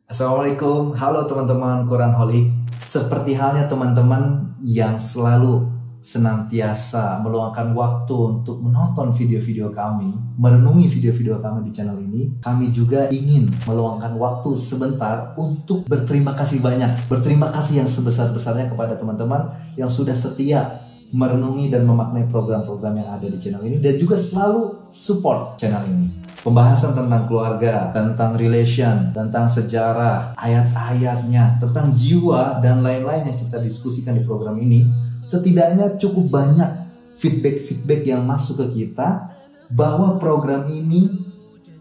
Assalamualaikum, halo teman-teman Quran Holic. Seperti halnya teman-teman yang selalu senantiasa meluangkan waktu untuk menonton video-video kami, merenungi video-video kami di channel ini, kami juga ingin meluangkan waktu sebentar untuk berterima kasih banyak. Berterima kasih yang sebesar-besarnya kepada teman-teman yang sudah setia merenungi dan memaknai program-program yang ada di channel ini dan juga selalu support channel ini. Pembahasan tentang keluarga, tentang relation, tentang sejarah, ayat-ayatnya, tentang jiwa dan lain-lain yang kita diskusikan di program ini, setidaknya cukup banyak feedback-feedback yang masuk ke kita bahwa program ini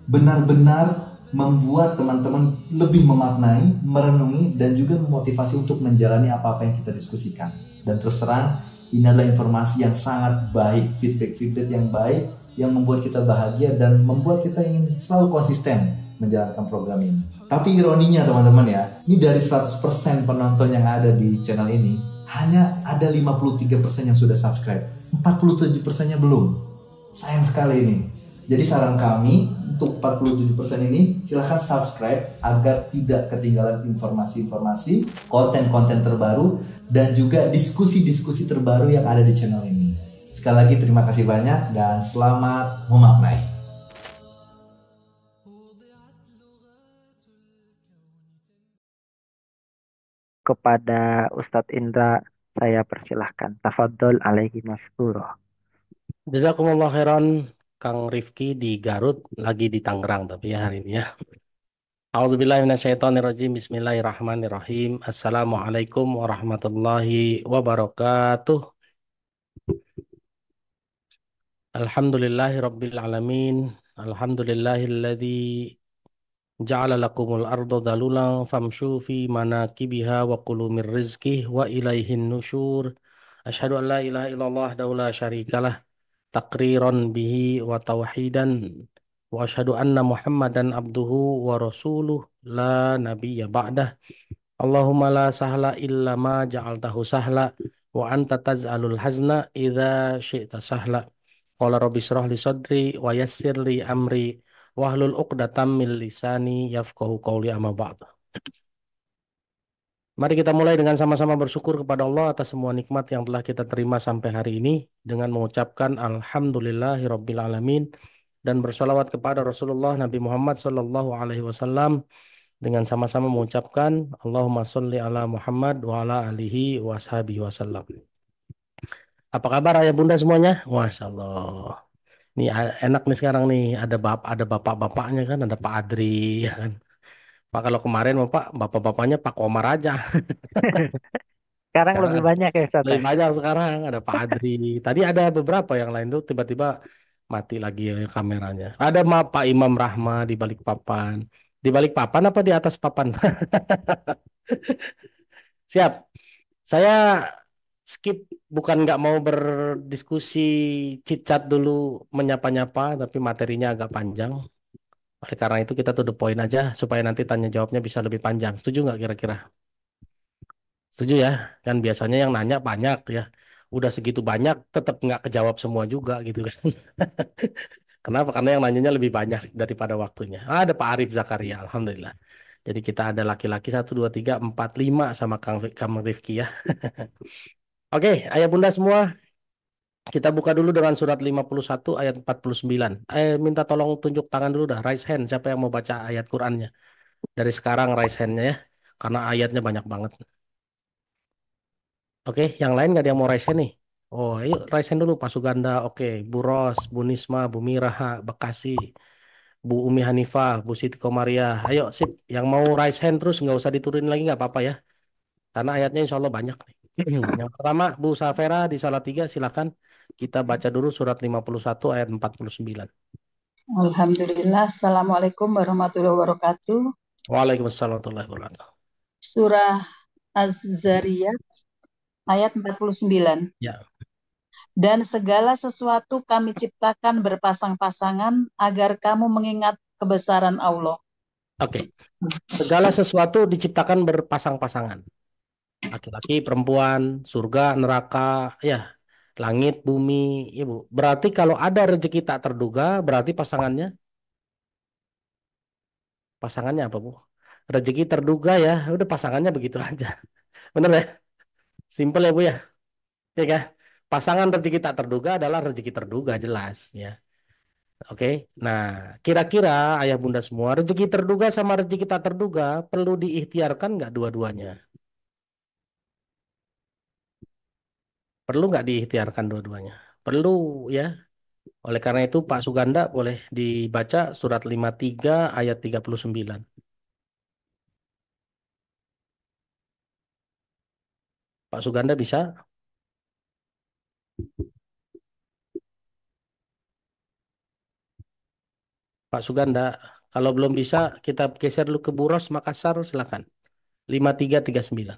benar-benar membuat teman-teman lebih memaknai, merenungi, dan juga memotivasi untuk menjalani apa-apa yang kita diskusikan. Dan terus terang, ini adalah informasi yang sangat baik, feedback-feedback yang baik, yang membuat kita bahagia dan membuat kita ingin selalu konsisten menjalankan program ini. Tapi ironinya teman-teman ya, ini dari 100% penonton yang ada di channel ini, hanya ada 53% yang sudah subscribe, 47%-nya belum. Sayang sekali ini. Jadi saran kami untuk 47% ini silahkan subscribe agar tidak ketinggalan informasi-informasi, konten-konten terbaru, dan juga diskusi-diskusi terbaru yang ada di channel ini. Sekali lagi terima kasih banyak dan selamat memaknai. Kepada Ustadz Indra, saya persilahkan. Tafadhol alaihi masykurah. Jazakumullah khairan Kang Rifki di Garut lagi di Tangerang tapi ya hari ini ya. Auzubillahiminasyaitonirrajim. Bismillahirrahmanirrahim. Assalamualaikum warahmatullahi wabarakatuh. Alhamdulillahi rabbil alamin. Alhamdulillahilladzi ja'ala lakumul arda dalulan famshu fi manakibiha wa kulu mir rizqih wa ilaihin nusyur. Asyhadu an la ilaha illallah daula syarikalah takriran bihi wa tauhidan wa asyhadu anna Muhammadan abduhu wa rasuluh la nabiyya ba'dah. Allahumma la sahla illa ma ja'altahu sahla wa anta taz'alul hazna idza syi'ta sahla. Qala rabbi shrah li sadri wa yassir li amri wahlul 'uqdatam min lisani yafqahu qawli amma ba'd. Mari kita mulai dengan sama-sama bersyukur kepada Allah atas semua nikmat yang telah kita terima sampai hari ini dengan mengucapkan Alhamdulillahirabbil alamin dan bersalawat kepada Rasulullah Nabi Muhammad sallallahu alaihi wasallam dengan sama-sama mengucapkan Allahumma sholli ala Muhammad wa ala alihi wa sahbihi wasallam. Apa kabar ayah bunda semuanya? Masya Allah. Nih enak nih sekarang nih ada bapak-bapaknya kan, ada Pak Adri ya kan. Pak kalau kemarin bapak-bapaknya Pak Komar aja. Sekarang Sekarang lebih banyak ya Ustadz lebih ya? banyak sekarang ada Pak Adri. Tadi ada beberapa yang lain tuh tiba-tiba mati lagi ya kameranya. Ada Pak Imam Rahma di balik papan. Di balik papan apa di atas papan? Siap. Saya skip bukan nggak mau berdiskusi cicat dulu menyapa-nyapa tapi materinya agak panjang. Oleh karena itu kita to the point aja supaya nanti tanya jawabnya bisa lebih panjang. Setuju nggak kira-kira? Setuju ya? Kan biasanya yang nanya banyak ya. Udah segitu banyak tetap nggak kejawab semua juga gitu kan. Kenapa? Karena yang nanyanya lebih banyak daripada waktunya. Ada Pak Arif Zakaria, Alhamdulillah. Jadi kita ada laki-laki satu, dua, tiga, empat, lima sama Kang Rifki ya. Oke, ayah bunda semua, kita buka dulu dengan surat 51 ayat 49. Minta tolong tunjuk tangan dulu dah, raise hand. Siapa yang mau baca ayat Qur'annya? Dari sekarang raise hand-nya ya. Karena ayatnya banyak banget. Oke, yang lain nggak ada yang mau raise hand nih? Oh, ayo raise hand dulu Pak Suganda. Oke, Bu Ros, Bu Nisma, Bu Miraha, Bekasi, Bu Umi Hanifah, Bu Siti Komaria. Ayo, sip. Yang mau raise hand terus nggak usah diturunin lagi nggak apa-apa ya. Karena ayatnya insya Allah banyak nih. Yang pertama, Bu Safera di Salatiga, silakan. Kita baca dulu surat 51 ayat 49. Alhamdulillah, Assalamualaikum warahmatullahi wabarakatuh. Waalaikumsalam warahmatullahi wabarakatuh. Surah Az-Zariyat ayat 49. Ya, Dan segala sesuatu kami ciptakan berpasang-pasangan agar kamu mengingat kebesaran Allah. oke. Segala sesuatu diciptakan berpasang-pasangan. Laki-laki, perempuan, surga, neraka, ya, langit, bumi, ibu. Berarti kalau ada rezeki tak terduga, berarti pasangannya apa, Bu? Rezeki terduga ya, udah pasangannya begitu aja. Bener ya? Simple ya Bu ya. Ya kan? Pasangan rezeki tak terduga adalah rezeki terduga jelas ya. Oke. Nah, kira-kira ayah bunda semua, rezeki terduga sama rezeki tak terduga perlu diikhtiarkan nggak dua-duanya? Perlu nggak diikhtiarkan dua-duanya? Perlu ya. Oleh karena itu Pak Suganda boleh dibaca surat 53 ayat 39. Pak Suganda bisa? Pak Suganda, kalau belum bisa kita geser dulu ke Buros Makassar silakan. 5339.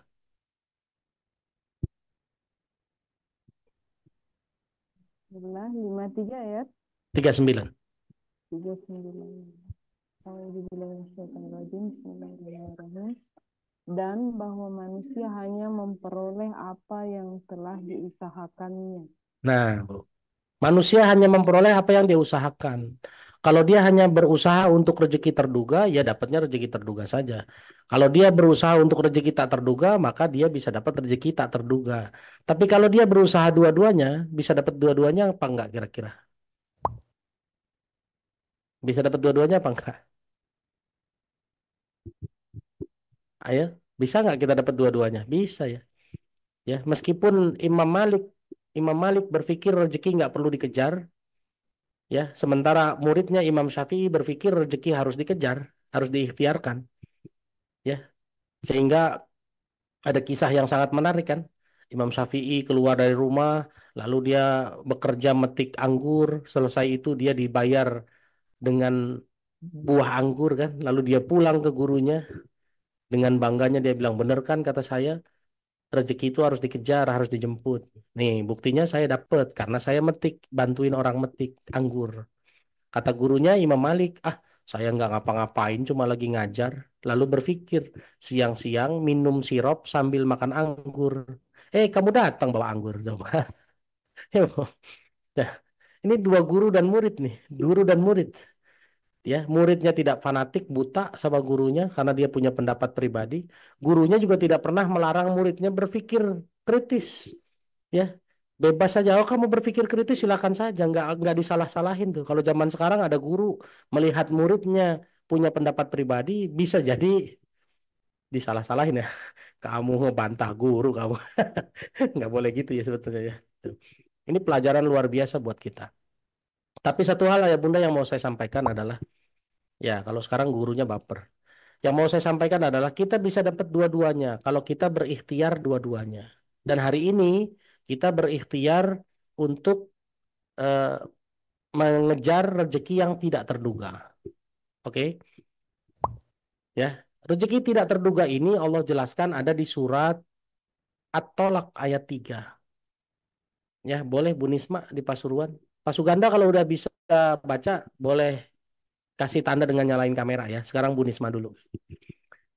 Bismillah, 53 ayat 39. 39. A'udzubillahi Bismillahirrahmanirrahim. Dan bahwa manusia hanya memperoleh apa yang telah diusahakannya. Nah, Bu. Manusia hanya memperoleh apa yang dia usahakan. Kalau dia hanya berusaha untuk rezeki terduga, ya dapatnya rezeki terduga saja. Kalau dia berusaha untuk rezeki tak terduga, maka dia bisa dapat rezeki tak terduga. Tapi kalau dia berusaha dua-duanya, bisa dapat dua-duanya apa enggak kira-kira? Bisa dapat dua-duanya apa enggak? Ayo, bisa nggak kita dapat dua-duanya? Bisa ya. Ya, meskipun Imam Malik berpikir rezeki nggak perlu dikejar, ya, sementara muridnya Imam Syafi'i berpikir rezeki harus dikejar, harus diikhtiarkan, ya, sehingga ada kisah yang sangat menarik kan. Imam Syafi'i keluar dari rumah, lalu dia bekerja metik anggur, selesai itu dia dibayar dengan buah anggur kan, lalu dia pulang ke gurunya dengan bangganya dia bilang, bener kan kata saya, rezeki itu harus dikejar, harus dijemput. Nih, buktinya saya dapat karena saya metik, bantuin orang metik anggur. Kata gurunya Imam Malik, ah saya nggak ngapa-ngapain, cuma lagi ngajar. Lalu berpikir, siang-siang minum sirup sambil makan anggur. Kamu datang bawa anggur, coba. Nah, ini dua guru dan murid nih, guru dan murid. Ya, muridnya tidak fanatik, buta sama gurunya karena dia punya pendapat pribadi. Gurunya juga tidak pernah melarang muridnya berpikir kritis. Ya, bebas saja. Oh, kamu berpikir kritis silakan saja, nggak disalah-salahin tuh. Kalau zaman sekarang ada guru melihat muridnya punya pendapat pribadi, bisa jadi disalah-salahin ya. Kamu ngebantah guru kamu, nggak boleh gitu ya sebetulnya ya. Tuh. Ini pelajaran luar biasa buat kita. Tapi satu hal ya Bunda yang mau saya sampaikan adalah, ya kalau sekarang gurunya baper. Yang mau saya sampaikan adalah kita bisa dapat dua-duanya kalau kita berikhtiar dua-duanya. Dan hari ini kita berikhtiar untuk eh, mengejar rezeki yang tidak terduga. Oke, ya. Rezeki tidak terduga ini Allah jelaskan ada di surat At-Tolak ayat 3. Ya, boleh Bu Nisma di Pasuruan. Pak Suganda kalau udah bisa baca, boleh kasih tanda dengan nyalain kamera ya. Sekarang Bu Nisma dulu.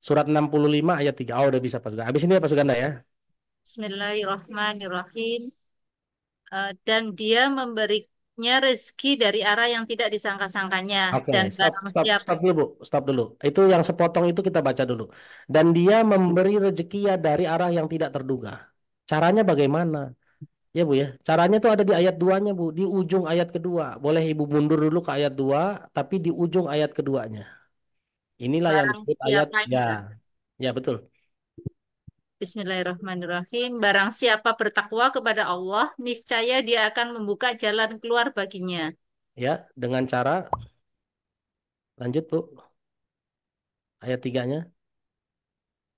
Surat 65 ayat 3. Oh, udah bisa Pak Suganda. Habis ini ya Pak Suganda ya. Bismillahirrahmanirrahim. Dan dia memberinya rezeki dari arah yang tidak disangka-sangkanya. Oke, Dan stop, barang stop, siapa stop dulu, Bu. Stop dulu. Itu yang sepotong itu kita baca dulu. Dan dia memberi rezeki ya dari arah yang tidak terduga. Caranya bagaimana? Ya, Bu ya. Caranya itu ada di ayat 2-nya, Bu. Di ujung ayat kedua. Boleh Ibu mundur dulu ke ayat 2, tapi di ujung ayat keduanya. Inilah yang barang disebut ayat, siapa ya. enggak. Ya, betul. Bismillahirrahmanirrahim. Barang siapa bertakwa kepada Allah, niscaya dia akan membuka jalan keluar baginya. Ya, dengan cara, lanjut, Bu. Ayat 3-nya.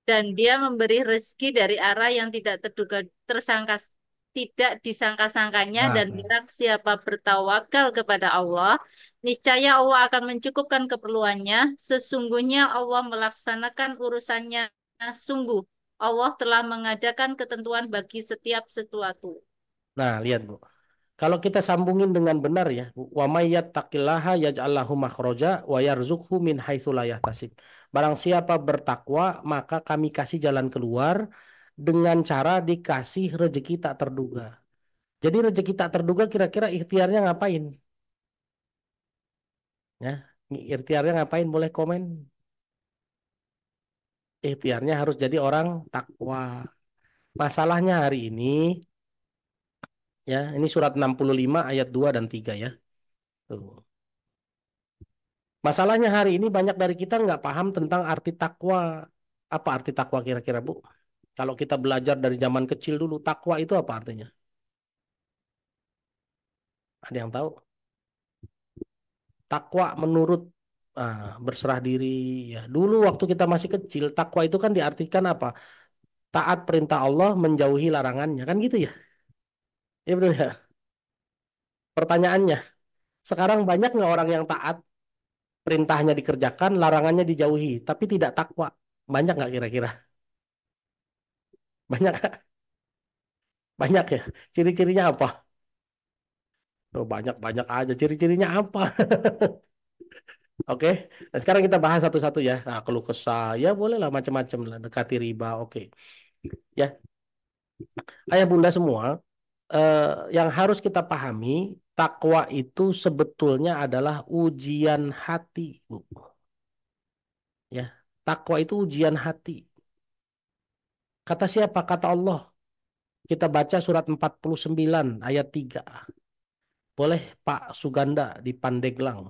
Dan dia memberi rezeki dari arah yang tidak terduga tersangka tidak disangka-sangkanya Nah, dan oke. barang siapa bertawakal kepada Allah, niscaya Allah akan mencukupkan keperluannya. Sesungguhnya Allah melaksanakan urusannya sungguh. Allah telah mengadakan ketentuan bagi setiap sesuatu. Nah, lihat, Bu. Kalau kita sambungin dengan benar ya, wa may yattaqillaha yaj'al lahu makhraja wa yarzuqhu min haitsu la yahtasib. Barang siapa bertakwa, maka kami kasih jalan keluar dengan cara dikasih rezeki tak terduga. Jadi rezeki tak terduga kira-kira ikhtiarnya ngapain? Ya, ikhtiarnya ngapain? Boleh komen? ikhtiarnya harus jadi orang takwa. Masalahnya hari ini, ya, ini surat 65 ayat 2 dan 3 ya. Tuh. Masalahnya hari ini banyak dari kita nggak paham tentang arti takwa. Apa arti takwa kira-kira, Bu? Kalau kita belajar dari zaman kecil dulu, takwa itu apa artinya? Ada yang tahu? Takwa menurut berserah diri ya. Dulu waktu kita masih kecil, takwa itu kan diartikan apa? Taat perintah Allah, menjauhi larangannya, kan gitu ya? Ya betul ya. Pertanyaannya, sekarang banyak nggak orang yang taat, perintahnya dikerjakan, larangannya dijauhi, tapi tidak takwa? Banyak nggak kira-kira? Banyak nggak? Banyak ya. Ciri-cirinya apa? Oh, banyak-banyak aja. Ciri-cirinya apa? Oke. Nah, sekarang kita bahas satu-satu ya. Nah, keluh kesah, ya boleh lah macam-macam lah. Dekati riba, oke. Ya, ayah bunda semua, eh, yang harus kita pahami, takwa itu sebetulnya adalah ujian hati, Bu. Ya, takwa itu ujian hati. Kata siapa? Kata Allah. Kita baca surat 49 ayat 3. Boleh Pak Suganda di Pandeglang.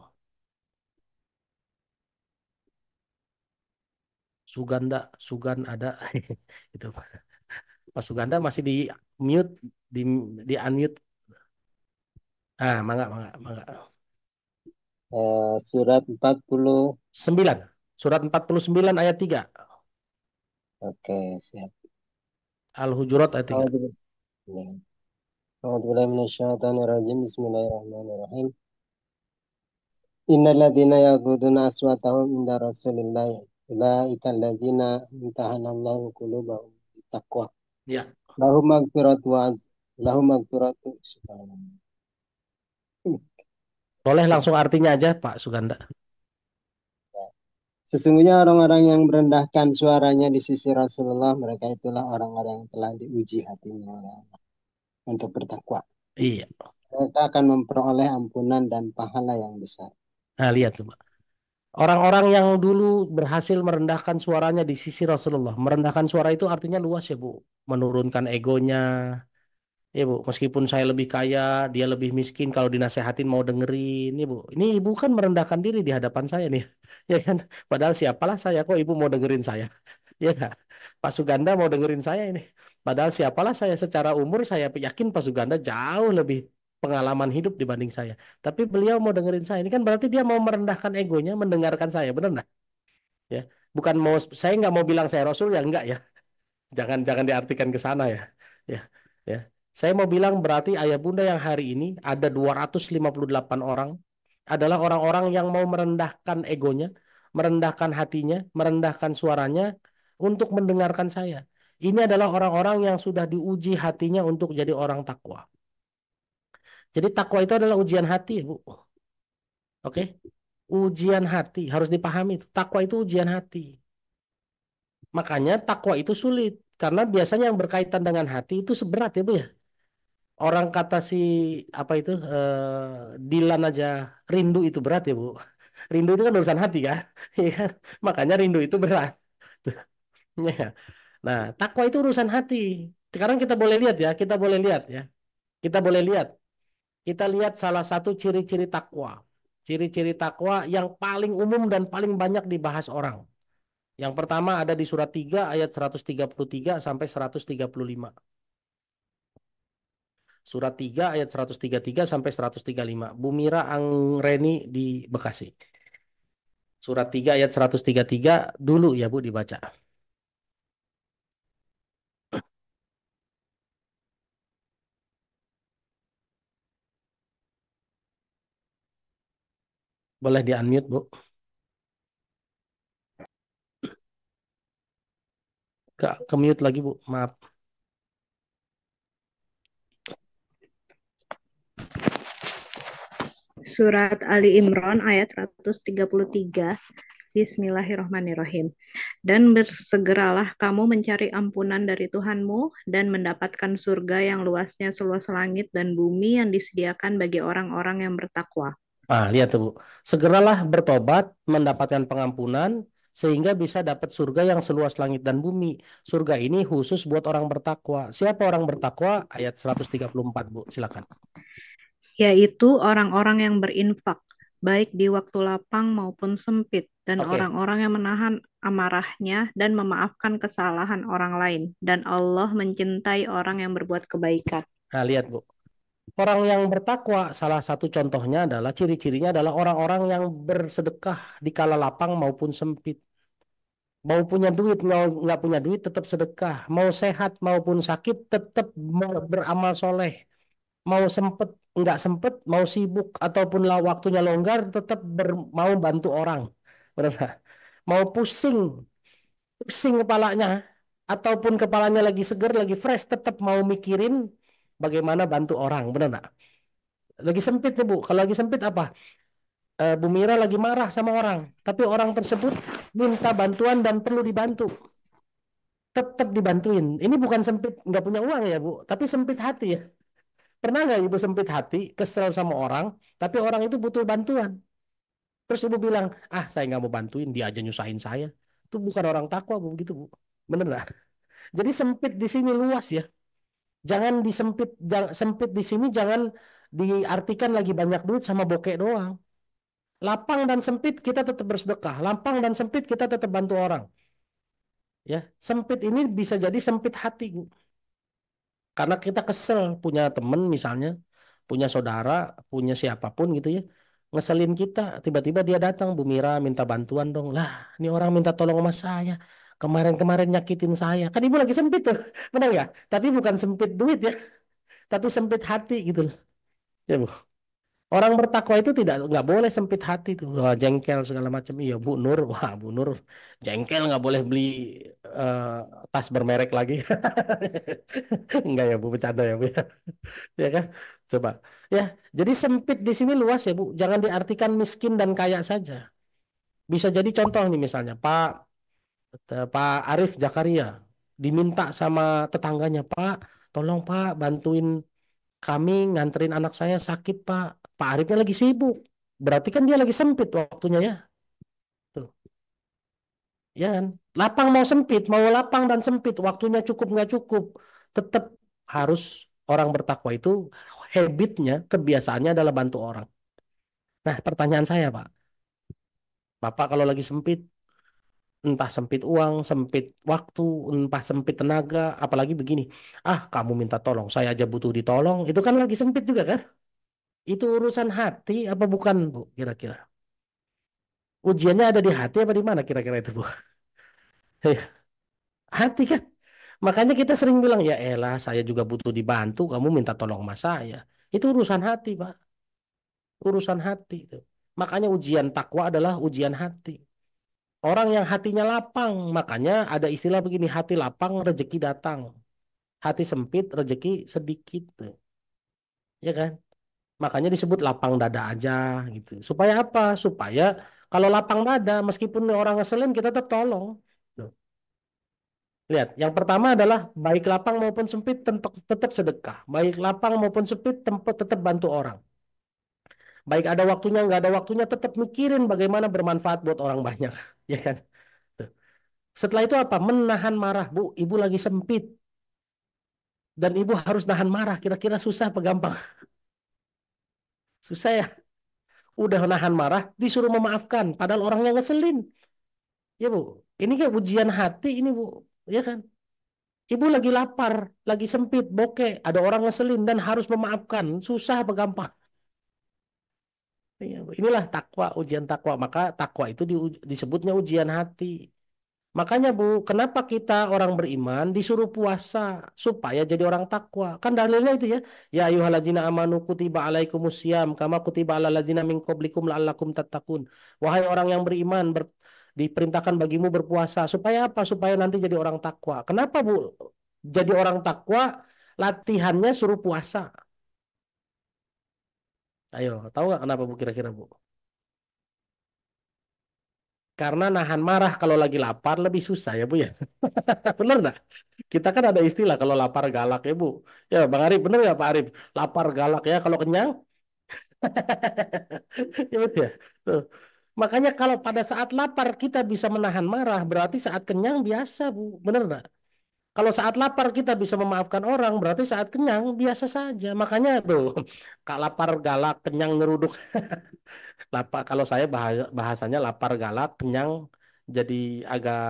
Suganda, Sugan ada. Itu. Pak Suganda masih di mute, di di unmute. Mangga, mangga, mangga. Surat 40. 9. Surat 49 ayat 3. Oke, siap. Al-Hujurat ayat 3. A'udzubillahi minasyaitonirrajim. Bismillahirrahmanirrahim. Innal ladzina yaghudduna aswatahum inda Rasulillahi ulaika alladzina imtahanallahu qulubahum bittaqwa. Ya. Lahum maghfiratu subhanallah. Boleh langsung artinya aja Pak Suganda. Sesungguhnya orang-orang yang merendahkan suaranya di sisi Rasulullah, mereka itulah orang-orang yang telah diuji hatinya oleh Allah untuk bertakwa. Iya. Mereka akan memperoleh ampunan dan pahala yang besar. Nah, lihat tuh, Pak. Orang-orang yang dulu berhasil merendahkan suaranya di sisi Rasulullah. Merendahkan suara itu artinya luas ya, Bu. Menurunkan egonya. Ya, Bu. Meskipun saya lebih kaya, dia lebih miskin. Kalau dinasehatin mau dengerin. Ya, Bu. Ini ibu kan merendahkan diri di hadapan saya nih. Ya kan? Padahal siapalah saya. Kok ibu mau dengerin saya? Ya nggak? Pak Suganda mau dengerin saya ini. Padahal siapalah saya secara umur, saya yakin Pak Suganda jauh lebih pengalaman hidup dibanding saya. Tapi beliau mau dengerin saya. Ini kan berarti dia mau merendahkan egonya, mendengarkan saya. Benar nggak? Ya. Bukan mau, saya nggak mau bilang saya Rasul ya, enggak ya. Jangan diartikan ke sana ya. Ya. Ya. Saya mau bilang berarti ayah bunda yang hari ini ada 258 orang adalah orang-orang yang mau merendahkan egonya, merendahkan hatinya, merendahkan suaranya untuk mendengarkan saya. Ini adalah orang-orang yang sudah diuji hatinya untuk jadi orang takwa. Jadi takwa itu adalah ujian hati, Bu. Oke? Ujian hati harus dipahami. Takwa itu ujian hati. Makanya takwa itu sulit karena biasanya yang berkaitan dengan hati itu seberat ya, Bu ya. Orang kata si apa itu Dilan aja rindu itu berat ya, Bu. Rindu itu kan urusan hati kan, ya kan? Makanya rindu itu berat. Ya. Nah, takwa itu urusan hati. Sekarang kita boleh lihat ya, kita boleh lihat ya. Kita boleh lihat. Kita lihat salah satu ciri-ciri takwa. Ciri-ciri takwa yang paling umum dan paling banyak dibahas orang. Yang pertama ada di surat 3 ayat 133 sampai 135. Surat 3 ayat 133 sampai 135. Bu Mira Angreni di Bekasi. Surat 3 ayat 133 dulu ya Bu dibaca. Boleh di unmute Bu. Ke mute lagi Bu, maaf. Surat Ali Imran ayat 133. Bismillahirrahmanirrahim. Dan bersegeralah kamu mencari ampunan dari Tuhanmu dan mendapatkan surga yang luasnya seluas langit dan bumi yang disediakan bagi orang-orang yang bertakwa. Lihat tuh Bu. Segeralah bertobat, mendapatkan pengampunan, sehingga bisa dapat surga yang seluas langit dan bumi. Surga ini khusus buat orang bertakwa. Siapa orang bertakwa? Ayat 134, Bu. Silakan. Yaitu orang-orang yang berinfak, baik di waktu lapang maupun sempit, dan Oke. orang-orang yang menahan amarahnya dan memaafkan kesalahan orang lain, dan Allah mencintai orang yang berbuat kebaikan. Nah, lihat, Bu. Orang yang bertakwa, salah satu contohnya adalah ciri-cirinya adalah orang-orang yang bersedekah di kala lapang maupun sempit. Mau punya duit, mau nggak punya duit, tetap sedekah. Mau sehat maupun sakit, tetap beramal soleh. Mau sempet, nggak sempet, mau sibuk ataupun waktunya longgar, tetap mau bantu orang. Benar nggak? Mau pusing, pusing kepalanya, ataupun kepalanya lagi seger, lagi fresh, tetap mau mikirin bagaimana bantu orang. Benar nggak? Lagi sempit nih, Bu. Kalau lagi sempit apa? Bu Mira lagi marah sama orang, tapi orang tersebut minta bantuan dan perlu dibantu, tetap dibantuin. Ini bukan sempit nggak punya uang ya, Bu, tapi sempit hati ya. Pernah nggak Ibu sempit hati, kesel sama orang, tapi orang itu butuh bantuan, terus Ibu bilang, ah saya nggak mau bantuin, dia aja nyusahin saya. Itu bukan orang takwa, Bu, begitu, Bu. Bener nggak? Jadi sempit di sini luas ya. Jangan disempit, sempit di sini jangan diartikan lagi banyak duit sama bokeh doang. Lapang dan sempit kita tetap bersedekah. Lapang dan sempit kita tetap bantu orang. Ya, sempit ini bisa jadi sempit hati, Bu. Karena kita kesel punya temen misalnya, punya saudara, punya siapapun gitu ya. Ngeselin kita, tiba-tiba dia datang, Bu Mira minta bantuan dong. Lah, ini orang minta tolong sama saya. Kemarin-kemarin nyakitin saya. Kan Ibu lagi sempit tuh. Benar nggak? Tapi bukan sempit duit ya, tapi sempit hati gitu loh. Ya, Bu. Orang bertakwa itu nggak boleh sempit hati tuh, wah, jengkel segala macam. Iya Bu Nur, wah Bu Nur jengkel nggak boleh beli eh, tas bermerek lagi. Enggak ya Bu, bercanda ya Bu ya. Ya kan? Coba. Ya, jadi sempit di sini luas ya Bu. Jangan diartikan miskin dan kaya saja. Bisa jadi contoh nih misalnya Pak Arif Zakaria diminta sama tetangganya, Pak, tolong Pak bantuin kami nganterin anak saya sakit, Pak. Pak Arifnya lagi sibuk. Berarti kan dia lagi sempit waktunya ya. Tuh. Ya kan? Lapang mau sempit, mau lapang dan sempit, waktunya cukup nggak cukup. Tetap harus orang bertakwa itu habitnya, kebiasaannya adalah bantu orang. Nah, pertanyaan saya, Pak. Bapak kalau lagi sempit, entah sempit uang, sempit waktu, entah sempit tenaga, apalagi begini. Ah, kamu minta tolong, saya aja butuh ditolong. Itu kan lagi sempit juga kan? Itu urusan hati apa bukan, Bu? Kira-kira. Ujiannya ada di hati apa di mana kira-kira itu, Bu? Hati kan? Makanya kita sering bilang, ya elah saya juga butuh dibantu, kamu minta tolong sama saya. Itu urusan hati, Pak. Urusan hati itu. Makanya ujian takwa adalah ujian hati. Orang yang hatinya lapang, makanya ada istilah begini, hati lapang, rezeki datang. Hati sempit, rezeki sedikit. Ya kan? Makanya disebut lapang dada aja gitu. Supaya apa? Supaya kalau lapang dada, meskipun orang ngeselin, kita tetap tolong. Tuh. Lihat, yang pertama adalah baik lapang maupun sempit tetap sedekah. Baik lapang maupun sempit tetap bantu orang. Baik ada waktunya, nggak ada waktunya, tetap mikirin bagaimana bermanfaat buat orang banyak. Ya kan? Tuh. Setelah itu apa? Menahan marah. Bu, ibu lagi sempit. Dan ibu harus nahan marah. Kira-kira susah apa gampang? Susah ya? Udah nahan marah, disuruh memaafkan. Padahal orangnya ngeselin. Ya Bu, ini kayak ujian hati ini Bu. Ya kan? Ibu lagi lapar, lagi sempit, bokeh. Ada orang ngeselin dan harus memaafkan. Susah apa gampang? Iya, Bu. Inilah takwa, ujian takwa. Maka takwa itu disebutnya ujian hati. Makanya Bu, kenapa kita orang beriman disuruh puasa supaya jadi orang takwa? Kan dalilnya itu ya. Ya ayyuhallazina amanu kutiba alaikumusiyam kama kutiba alal ladzina min qablikum la'allakum tattaqun. Wahai orang yang beriman, diperintahkan bagimu berpuasa supaya apa? Supaya nanti jadi orang takwa. Kenapa Bu? Jadi orang takwa latihannya suruh puasa. Ayo, tahu nggak kenapa Bu kira-kira Bu? Karena nahan marah kalau lagi lapar lebih susah ya Bu ya. Bener nggak? Kita kan ada istilah kalau lapar galak ya Bu. Ya Bang Arif bener ya Pak Arif? Lapar galak ya kalau kenyang. Ya betul ya. Tuh. Makanya kalau pada saat lapar kita bisa menahan marah, berarti saat kenyang biasa, Bu. Bener nggak? Kalau saat lapar kita bisa memaafkan orang, berarti saat kenyang biasa saja. Makanya tuh, kak lapar galak, kenyang nyeruduk. Lapar, kalau saya bahasanya lapar galak, kenyang jadi agak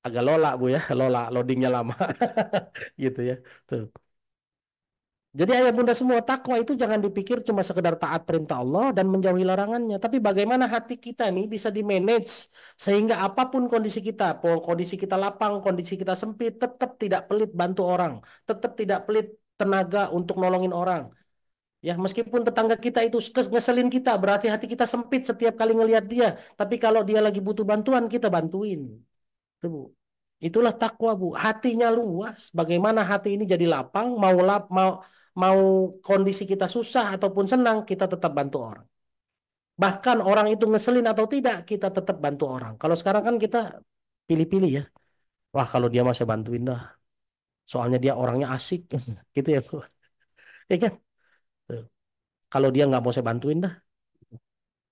agak lola, Bu ya. Lola, loadingnya lama. Gitu ya. Tuh. Jadi ayah bunda semua, takwa itu jangan dipikir cuma sekedar taat perintah Allah dan menjauhi larangannya. Tapi bagaimana hati kita nih bisa di-manage sehingga apapun kondisi kita, kondisi kita lapang, kondisi kita sempit, tetap tidak pelit bantu orang. Tetap tidak pelit tenaga untuk nolongin orang. Ya, meskipun tetangga kita itu ngeselin kita, berarti hati kita sempit setiap kali ngelihat dia. Tapi kalau dia lagi butuh bantuan, kita bantuin. Itu, Bu. Itulah takwa, Bu. Hatinya luas. Bagaimana hati ini jadi lapang, mau kondisi kita susah ataupun senang, kita tetap bantu orang. Bahkan orang itu ngeselin atau tidak, kita tetap bantu orang. Kalau sekarang kan kita pilih-pilih ya. Wah, kalau dia masih bantuin dah. Soalnya dia orangnya asik. Gitu ya, Bu. Ya kan? Tuh. Kalau dia nggak mau saya bantuin dah.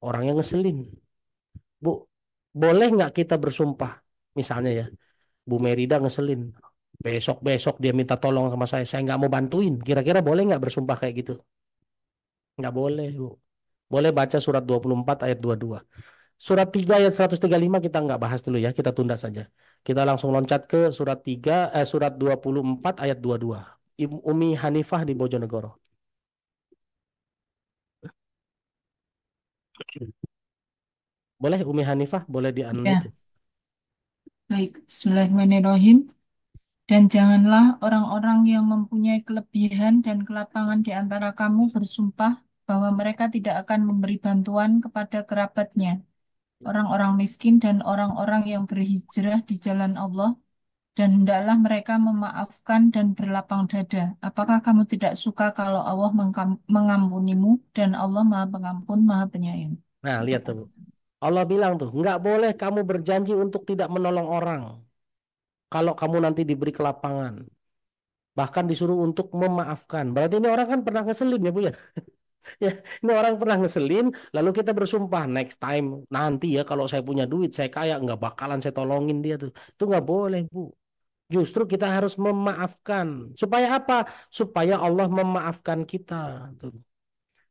Orangnya ngeselin. Bu, boleh nggak kita bersumpah? Misalnya ya, Bu Merida ngeselin. Besok-besok dia minta tolong sama saya nggak mau bantuin. Kira-kira boleh nggak bersumpah kayak gitu? Nggak boleh, Bu. Boleh baca surat 24 ayat 22. Surat 3 ayat 135 kita nggak bahas dulu ya, kita tunda saja. Kita langsung loncat ke surat 24 ayat 22. Umi Hanifah di Bojonegoro. Boleh Umi Hanifah, boleh di-unmute. Ya, baik. Bismillahirrahmanirrahim. Dan janganlah orang-orang yang mempunyai kelebihan dan kelapangan di antara kamu bersumpah bahwa mereka tidak akan memberi bantuan kepada kerabatnya, orang-orang miskin dan orang-orang yang berhijrah di jalan Allah, dan hendaklah mereka memaafkan dan berlapang dada. Apakah kamu tidak suka kalau Allah mengampunimu dan Allah Maha Pengampun, Maha Penyayang? Nah, lihat tuh. Allah bilang tuh, nggak boleh kamu berjanji untuk tidak menolong orang. Kalau kamu nanti diberi kelapangan. Bahkan disuruh untuk memaafkan. Berarti ini orang kan pernah ngeselin ya, Bu ya? Ya, ini orang pernah ngeselin, lalu kita bersumpah next time nanti ya kalau saya punya duit, saya kaya, nggak bakalan saya tolongin dia tuh. Itu nggak boleh, Bu. Justru kita harus memaafkan. Supaya apa? Supaya Allah memaafkan kita. Tuh.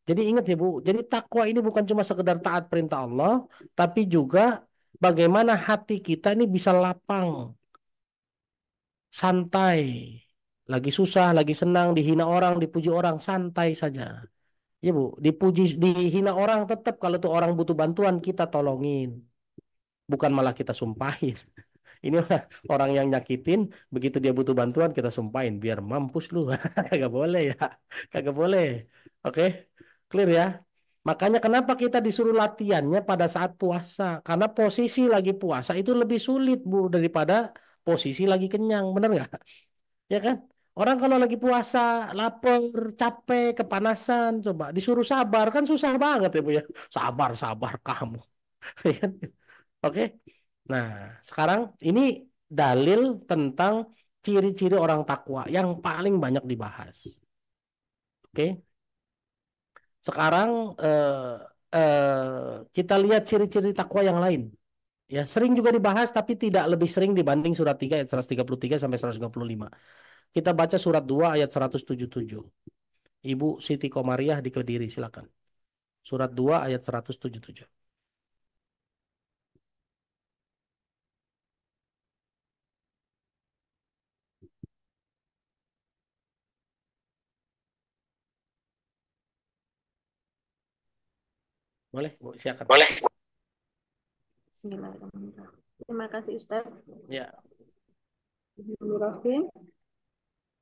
Jadi ingat ya, Bu. Jadi takwa ini bukan cuma sekedar taat perintah Allah, tapi juga bagaimana hati kita ini bisa lapang, santai. Lagi susah, lagi senang, dihina orang, dipuji orang, santai saja. Ya Bu, dipuji, dihina orang tetap kalau tuh orang butuh bantuan kita tolongin. Bukan malah kita sumpahin. Ini orang yang nyakitin, begitu dia butuh bantuan kita sumpahin. Biar mampus lu. Kagak boleh ya. Kagak boleh. Oke, clear ya. Makanya kenapa kita disuruh latihannya pada saat puasa. Karena posisi lagi puasa itu lebih sulit Bu daripada posisi lagi kenyang. Bener nggak? Ya kan? Orang kalau lagi puasa, lapar, capek, kepanasan, coba disuruh sabar kan susah banget ya Bu ya. Sabar, sabar kamu. Ya kan? Oke. Nah, sekarang ini dalil tentang ciri-ciri orang takwa yang paling banyak dibahas. Oke. Sekarang kita lihat ciri-ciri takwa yang lain. Ya, sering juga dibahas tapi tidak lebih sering dibanding surat 3 ayat 133 sampai 155. Kita baca surat 2 ayat 177. Ibu Siti Komariah di Kediri, silakan. Surat 2 ayat 177. Boleh, Bu, silakan. Boleh. Bismillahirrahmanirrahim. Terima kasih Ustaz. Ya. Bismillahirrahmanirrahim.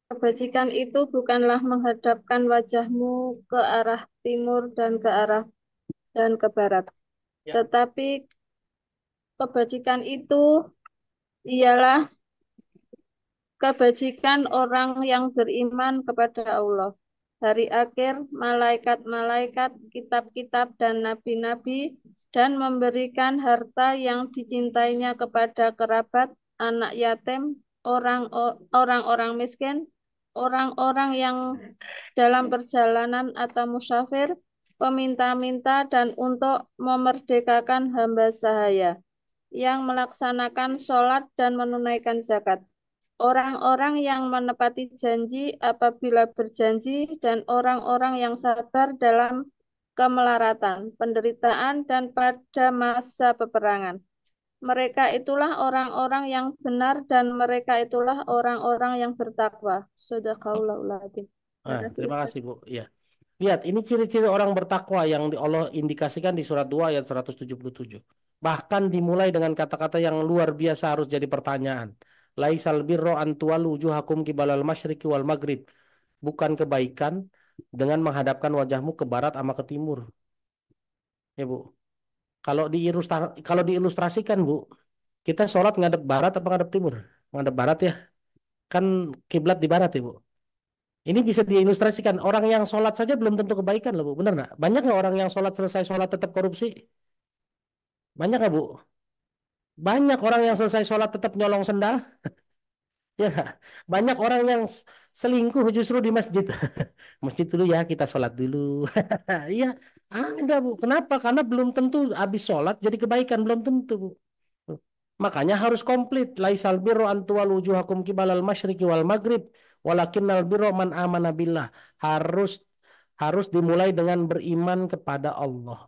Kebajikan itu bukanlah menghadapkan wajahmu ke arah timur dan ke barat. Ya. Tetapi kebajikan itu ialah kebajikan orang yang beriman kepada Allah, hari akhir, malaikat-malaikat, kitab-kitab, dan nabi-nabi, dan memberikan harta yang dicintainya kepada kerabat, anak yatim, orang-orang miskin, orang-orang yang dalam perjalanan atau musafir, peminta-minta, dan untuk memerdekakan hamba sahaya yang melaksanakan sholat dan menunaikan zakat. Orang-orang yang menepati janji apabila berjanji, dan orang-orang yang sabar dalam kemelaratan, penderitaan, dan pada masa peperangan. Mereka itulah orang-orang yang benar, dan mereka itulah orang-orang yang bertakwa. Shadaqallahul adzim. Terima kasih Bu. Ya. Lihat, ini ciri-ciri orang bertakwa yang Allah indikasikan di surat 2 ayat 177. Bahkan dimulai dengan kata-kata yang luar biasa harus jadi pertanyaan. Laisal birro an tuwallu wujuhakum qibalal masyriqi wal maghrib. Bukan kebaikan dengan menghadapkan wajahmu ke barat sama ke timur. Ya Bu. Kalau diilustrasikan Bu, kita sholat ngadep barat apa ngadep timur? Ngadep barat ya. Kan kiblat di barat ya Bu. Ini bisa diilustrasikan. Orang yang sholat saja belum tentu kebaikan loh Bu. Benar nggak? Banyak nggak orang yang sholat selesai sholat tetap korupsi? Banyak nggak Bu? Banyak orang yang selesai sholat tetap nyolong sendal? Ya nggak? Banyak orang yang selingkuh justru di masjid. Masjid dulu ya, kita sholat dulu. Iya, ada Bu. Kenapa? Karena belum tentu habis sholat jadi kebaikan. Belum tentu Bu. Makanya harus komplit. Laisal birro an tuwallu wujuhakum qibalal masyriqi wal maghrib walakinnal birro man amana billah. Harus dimulai dengan beriman kepada Allah.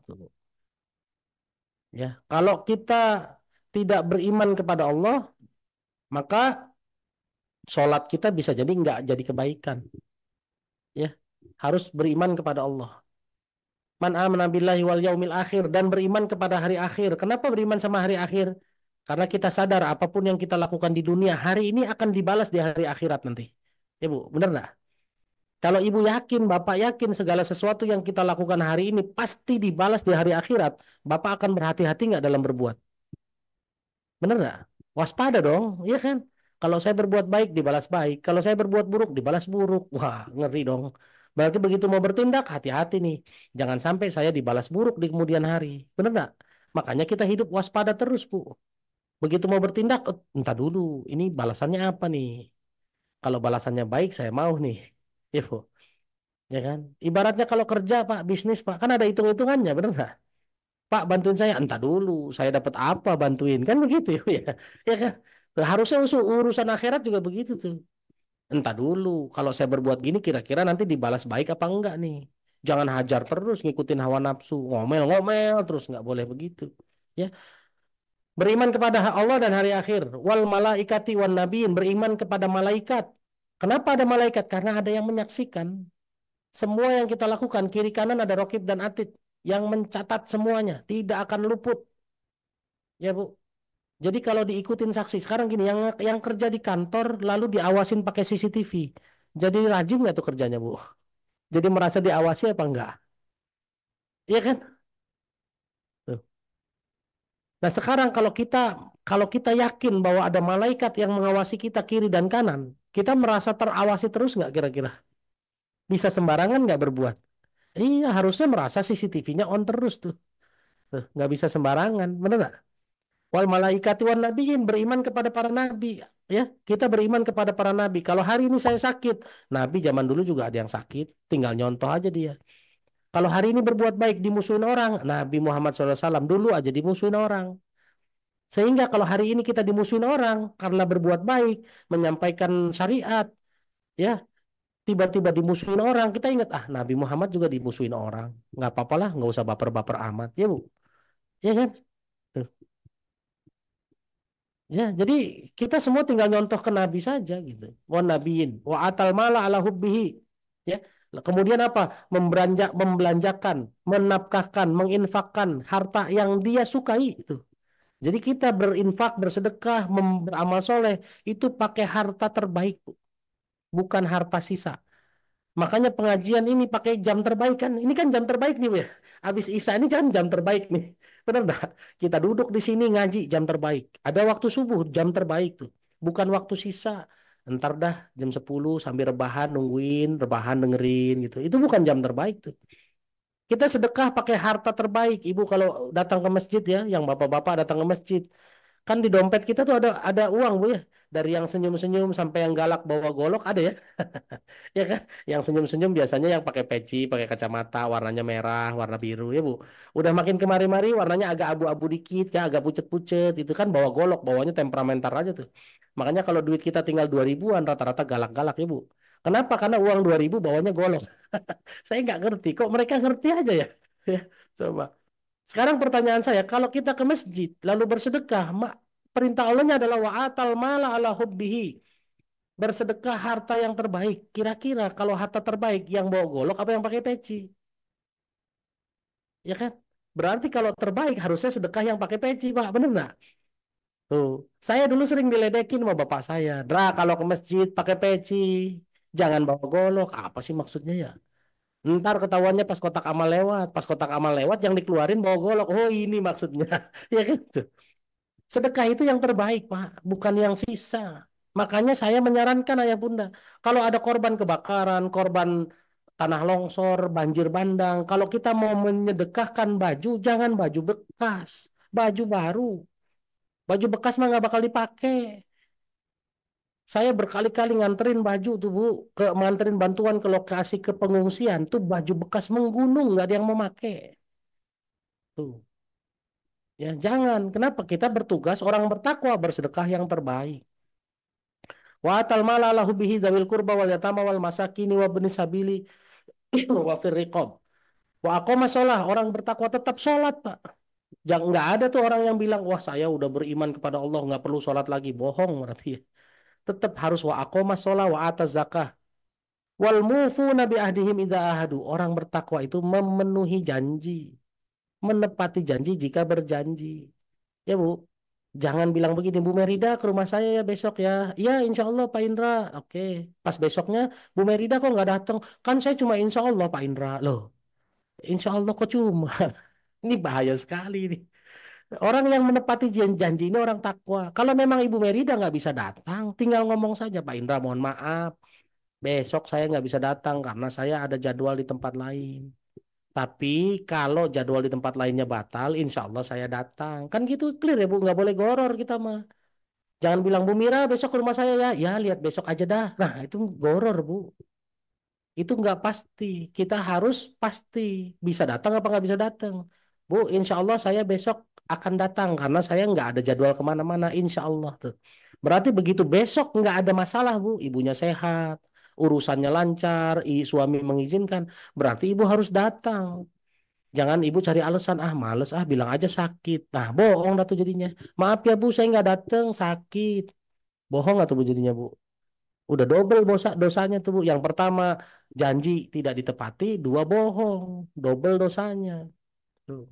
Ya, kalau kita tidak beriman kepada Allah, maka sholat kita bisa jadi nggak jadi kebaikan. Ya, harus beriman kepada Allah. Man amana billahi wal yaumil akhir, dan beriman kepada hari akhir. Kenapa beriman sama hari akhir? Karena kita sadar apapun yang kita lakukan di dunia hari ini akan dibalas di hari akhirat nanti. Ya Bu, benar nggak? Kalau Ibu yakin, Bapak yakin segala sesuatu yang kita lakukan hari ini pasti dibalas di hari akhirat, Bapak akan berhati-hati nggak dalam berbuat? Benar nggak? Waspada dong, iya kan? Kalau saya berbuat baik dibalas baik, kalau saya berbuat buruk dibalas buruk. Wah, ngeri dong. Berarti begitu mau bertindak, hati-hati nih. Jangan sampai saya dibalas buruk di kemudian hari. Benar nggak? Makanya kita hidup waspada terus, Bu. Begitu mau bertindak, entah dulu, ini balasannya apa nih? Kalau balasannya baik, saya mau nih. Ya, Bu. Ya kan? Ibaratnya kalau kerja, Pak, bisnis, Pak, kan ada hitung-hitungannya, benar nggak? Pak, bantuin saya, entah dulu, saya dapat apa bantuin, kan begitu ya? Ya kan? Harusnya urusan akhirat juga begitu tuh. Entah dulu, kalau saya berbuat gini, kira-kira nanti dibalas baik apa enggak nih? Jangan hajar terus, ngikutin hawa nafsu, ngomel-ngomel terus, nggak boleh begitu. Ya, beriman kepada Allah dan hari akhir. Wal malaikati wan nabiin. Beriman kepada malaikat. Kenapa ada malaikat? Karena ada yang menyaksikan. Semua yang kita lakukan. Kiri kanan ada Raqib dan Atid. Yang mencatat semuanya. Tidak akan luput. Ya Bu. Jadi kalau diikutin saksi. Sekarang gini. Yang kerja di kantor lalu diawasin pakai CCTV. Jadi rajin nggak tuh kerjanya Bu? Jadi merasa diawasi apa enggak? Iya kan? Tuh. Nah sekarang kalau kita yakin bahwa ada malaikat yang mengawasi kita kiri dan kanan, kita merasa terawasi terus nggak kira-kira? Bisa sembarangan nggak berbuat? Iya harusnya merasa CCTV-nya on terus tuh. Tuh, nggak bisa sembarangan, bener nggak? Wal malaikati wan nabiin, beriman kepada para nabi, ya kita beriman kepada para nabi. Kalau hari ini saya sakit, nabi zaman dulu juga ada yang sakit, tinggal nyontoh aja dia. Kalau hari ini berbuat baik dimusuhin orang, Nabi Muhammad SAW dulu aja dimusuhin orang. Sehingga kalau hari ini kita dimusuhin orang karena berbuat baik, menyampaikan syariat, ya tiba-tiba dimusuhin orang, kita ingat Nabi Muhammad juga dimusuhin orang, nggak apa-apa lah, nggak usah baper-baper amat, ya Bu, ya kan? Tuh. Ya, jadi kita semua tinggal nyontoh ke Nabi saja gitu. Wa nabiin, wa atal mala ala hubbihi, ya. Kemudian apa? Membelanjakan, menafkahkan, menginfakkan harta yang dia sukai itu. Jadi kita berinfak, bersedekah, beramal soleh itu pakai harta terbaik, Bu. Bukan harta sisa. Makanya pengajian ini pakai jam terbaik kan? Ini kan jam terbaik nih, Bu, ya. Habis Isya ini kan jam terbaik nih. Benar enggak? Kita duduk di sini ngaji jam terbaik. Ada waktu subuh jam terbaik tuh. Bukan waktu sisa. Ntar dah jam 10 sambil rebahan nungguin, rebahan dengerin gitu. Itu bukan jam terbaik tuh. Kita sedekah pakai harta terbaik. Ibu kalau datang ke masjid ya, yang bapak-bapak datang ke masjid, kan di dompet kita tuh ada uang Bu ya. Dari yang senyum-senyum sampai yang galak bawa golok ada ya. Ya kan? Yang senyum-senyum biasanya yang pakai peci, pakai kacamata, warnanya merah, warna biru ya Bu. Udah makin kemari-mari warnanya agak abu-abu dikit, ya agak pucet-pucet, itu kan bawa golok, bawanya temperamental aja tuh. Makanya kalau duit kita tinggal 2000-an rata-rata galak-galak ya Bu. Kenapa? Karena uang 2000 bawanya golok. Saya nggak ngerti, kok mereka ngerti aja ya? Ya, coba. Sekarang pertanyaan saya, kalau kita ke masjid lalu bersedekah, perintah Allahnya adalah wa'atal mala ala hubbihi. Bersedekah harta yang terbaik. Kira-kira kalau harta terbaik yang bawa golok apa yang pakai peci? Ya kan? Berarti kalau terbaik harusnya sedekah yang pakai peci, Pak. Bener nggak? Tuh. Saya dulu sering diledekin sama bapak saya. Dra, kalau ke masjid pakai peci. Jangan bawa golok. Apa sih maksudnya ya? Ntar ketahuannya pas kotak amal lewat. Pas kotak amal lewat yang dikeluarin bawa golok. Oh ini maksudnya. Ya gitu. Sedekah itu yang terbaik, Pak, bukan yang sisa. Makanya saya menyarankan ayah bunda, kalau ada korban kebakaran, korban tanah longsor, banjir bandang, kalau kita mau menyedekahkan baju, jangan baju bekas, baju baru. Baju bekas mah nggak bakal dipakai. Saya berkali-kali nganterin baju tuh Bu, nganterin bantuan ke lokasi ke pengungsian, tuh baju bekas menggunung, nggak ada yang mau pakai. Tuh. Ya, jangan. Kenapa? Kita bertugas orang bertakwa bersedekah yang terbaik. Wa atal mala ala hubbihi dzawil qurba wal yatama wal masakini wa ibnis sabili wa fir riqab. Wa aqama shalah, orang bertakwa tetap sholat, Pak. Jangan, nggak ada tuh orang yang bilang, wah saya udah beriman kepada Allah nggak perlu sholat lagi. Bohong berarti. Tetap harus wa aqama shalah wa ataz zakah. Wal mufuna bi ahdihim idza ahadu. Orang bertakwa itu memenuhi janji, menepati janji jika berjanji. Ya Bu, jangan bilang begini, Bu Merida ke rumah saya ya besok ya. Iya insya Allah Pak Indra. Oke, pas besoknya Bu Merida kok nggak datang? Kan saya cuma insya Allah Pak Indra. Loh, insya Allah kok cuma. Ini bahaya sekali nih. Orang yang menepati janji ini orang takwa. Kalau memang Ibu Merida nggak bisa datang, tinggal ngomong saja Pak Indra mohon maaf. Besok saya nggak bisa datang karena saya ada jadwal di tempat lain. Tapi kalau jadwal di tempat lainnya batal, insya Allah saya datang. Kan gitu clear ya Bu, nggak boleh goror kita mah. Jangan bilang Bu Mira besok ke rumah saya ya. Ya lihat besok aja dah. Nah itu goror Bu. Itu nggak pasti. Kita harus pasti bisa datang apa nggak bisa datang. Bu, insya Allah saya besok akan datang karena saya nggak ada jadwal kemana-mana. Insya Allah tuh. Berarti begitu besok nggak ada masalah Bu. Ibunya sehat, urusannya lancar, suami mengizinkan. Berarti ibu harus datang. Jangan ibu cari alasan, ah males, ah bilang aja sakit. Nah bohong dah tuh jadinya. Maaf ya Bu, saya nggak datang sakit. Bohong atau Bu jadinya Bu? Udah double dosanya tuh Bu. Yang pertama janji tidak ditepati, dua bohong, double dosanya. Tuh.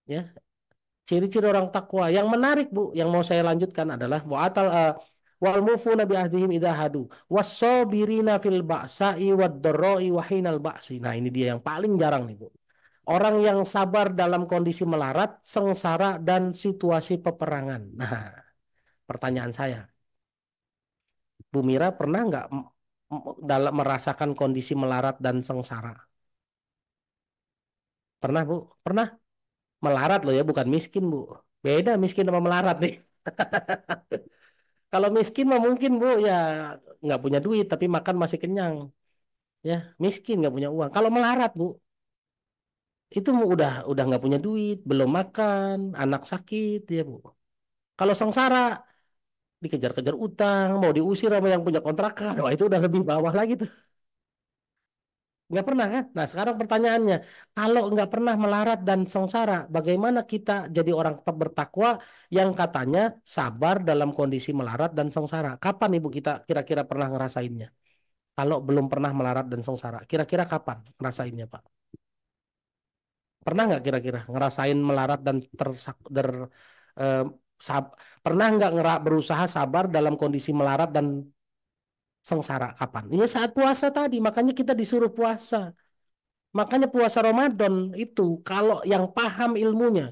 Ya, ciri-ciri orang takwa. Yang menarik Bu, yang mau saya lanjutkan adalah wal mufuna bi ahdihim idza hadu was-sabirina fil ba'sa'i wad-dharra'i wa hinal ba'si. Nah, ini dia yang paling jarang nih Bu. Orang yang sabar dalam kondisi melarat, sengsara dan situasi peperangan. Nah, pertanyaan saya, Bu Mira pernah nggak dalam merasakan kondisi melarat dan sengsara? Pernah Bu? Pernah? Melarat loh ya, bukan miskin Bu. Beda miskin sama melarat nih. Kalau miskin mah mungkin Bu ya nggak punya duit tapi makan masih kenyang. Ya, miskin nggak punya uang. Kalau melarat Bu, itu udah nggak punya duit, belum makan, anak sakit ya Bu. Kalau sengsara dikejar-kejar utang, mau diusir sama yang punya kontrakan, wah itu udah lebih bawah lagi tuh. Nggak pernah kan? Nah sekarang pertanyaannya, kalau nggak pernah melarat dan sengsara, bagaimana kita jadi orang tetap bertakwa yang katanya sabar dalam kondisi melarat dan sengsara? Kapan Ibu kita kira-kira pernah ngerasainnya? Kalau belum pernah melarat dan sengsara, kira-kira kapan ngerasainnya Pak? Pernah nggak kira-kira ngerasain melarat dan eh, pernah nggak berusaha sabar dalam kondisi melarat dan sengsara kapan? Ya saat puasa tadi, makanya kita disuruh puasa. Makanya puasa Ramadan itu kalau yang paham ilmunya,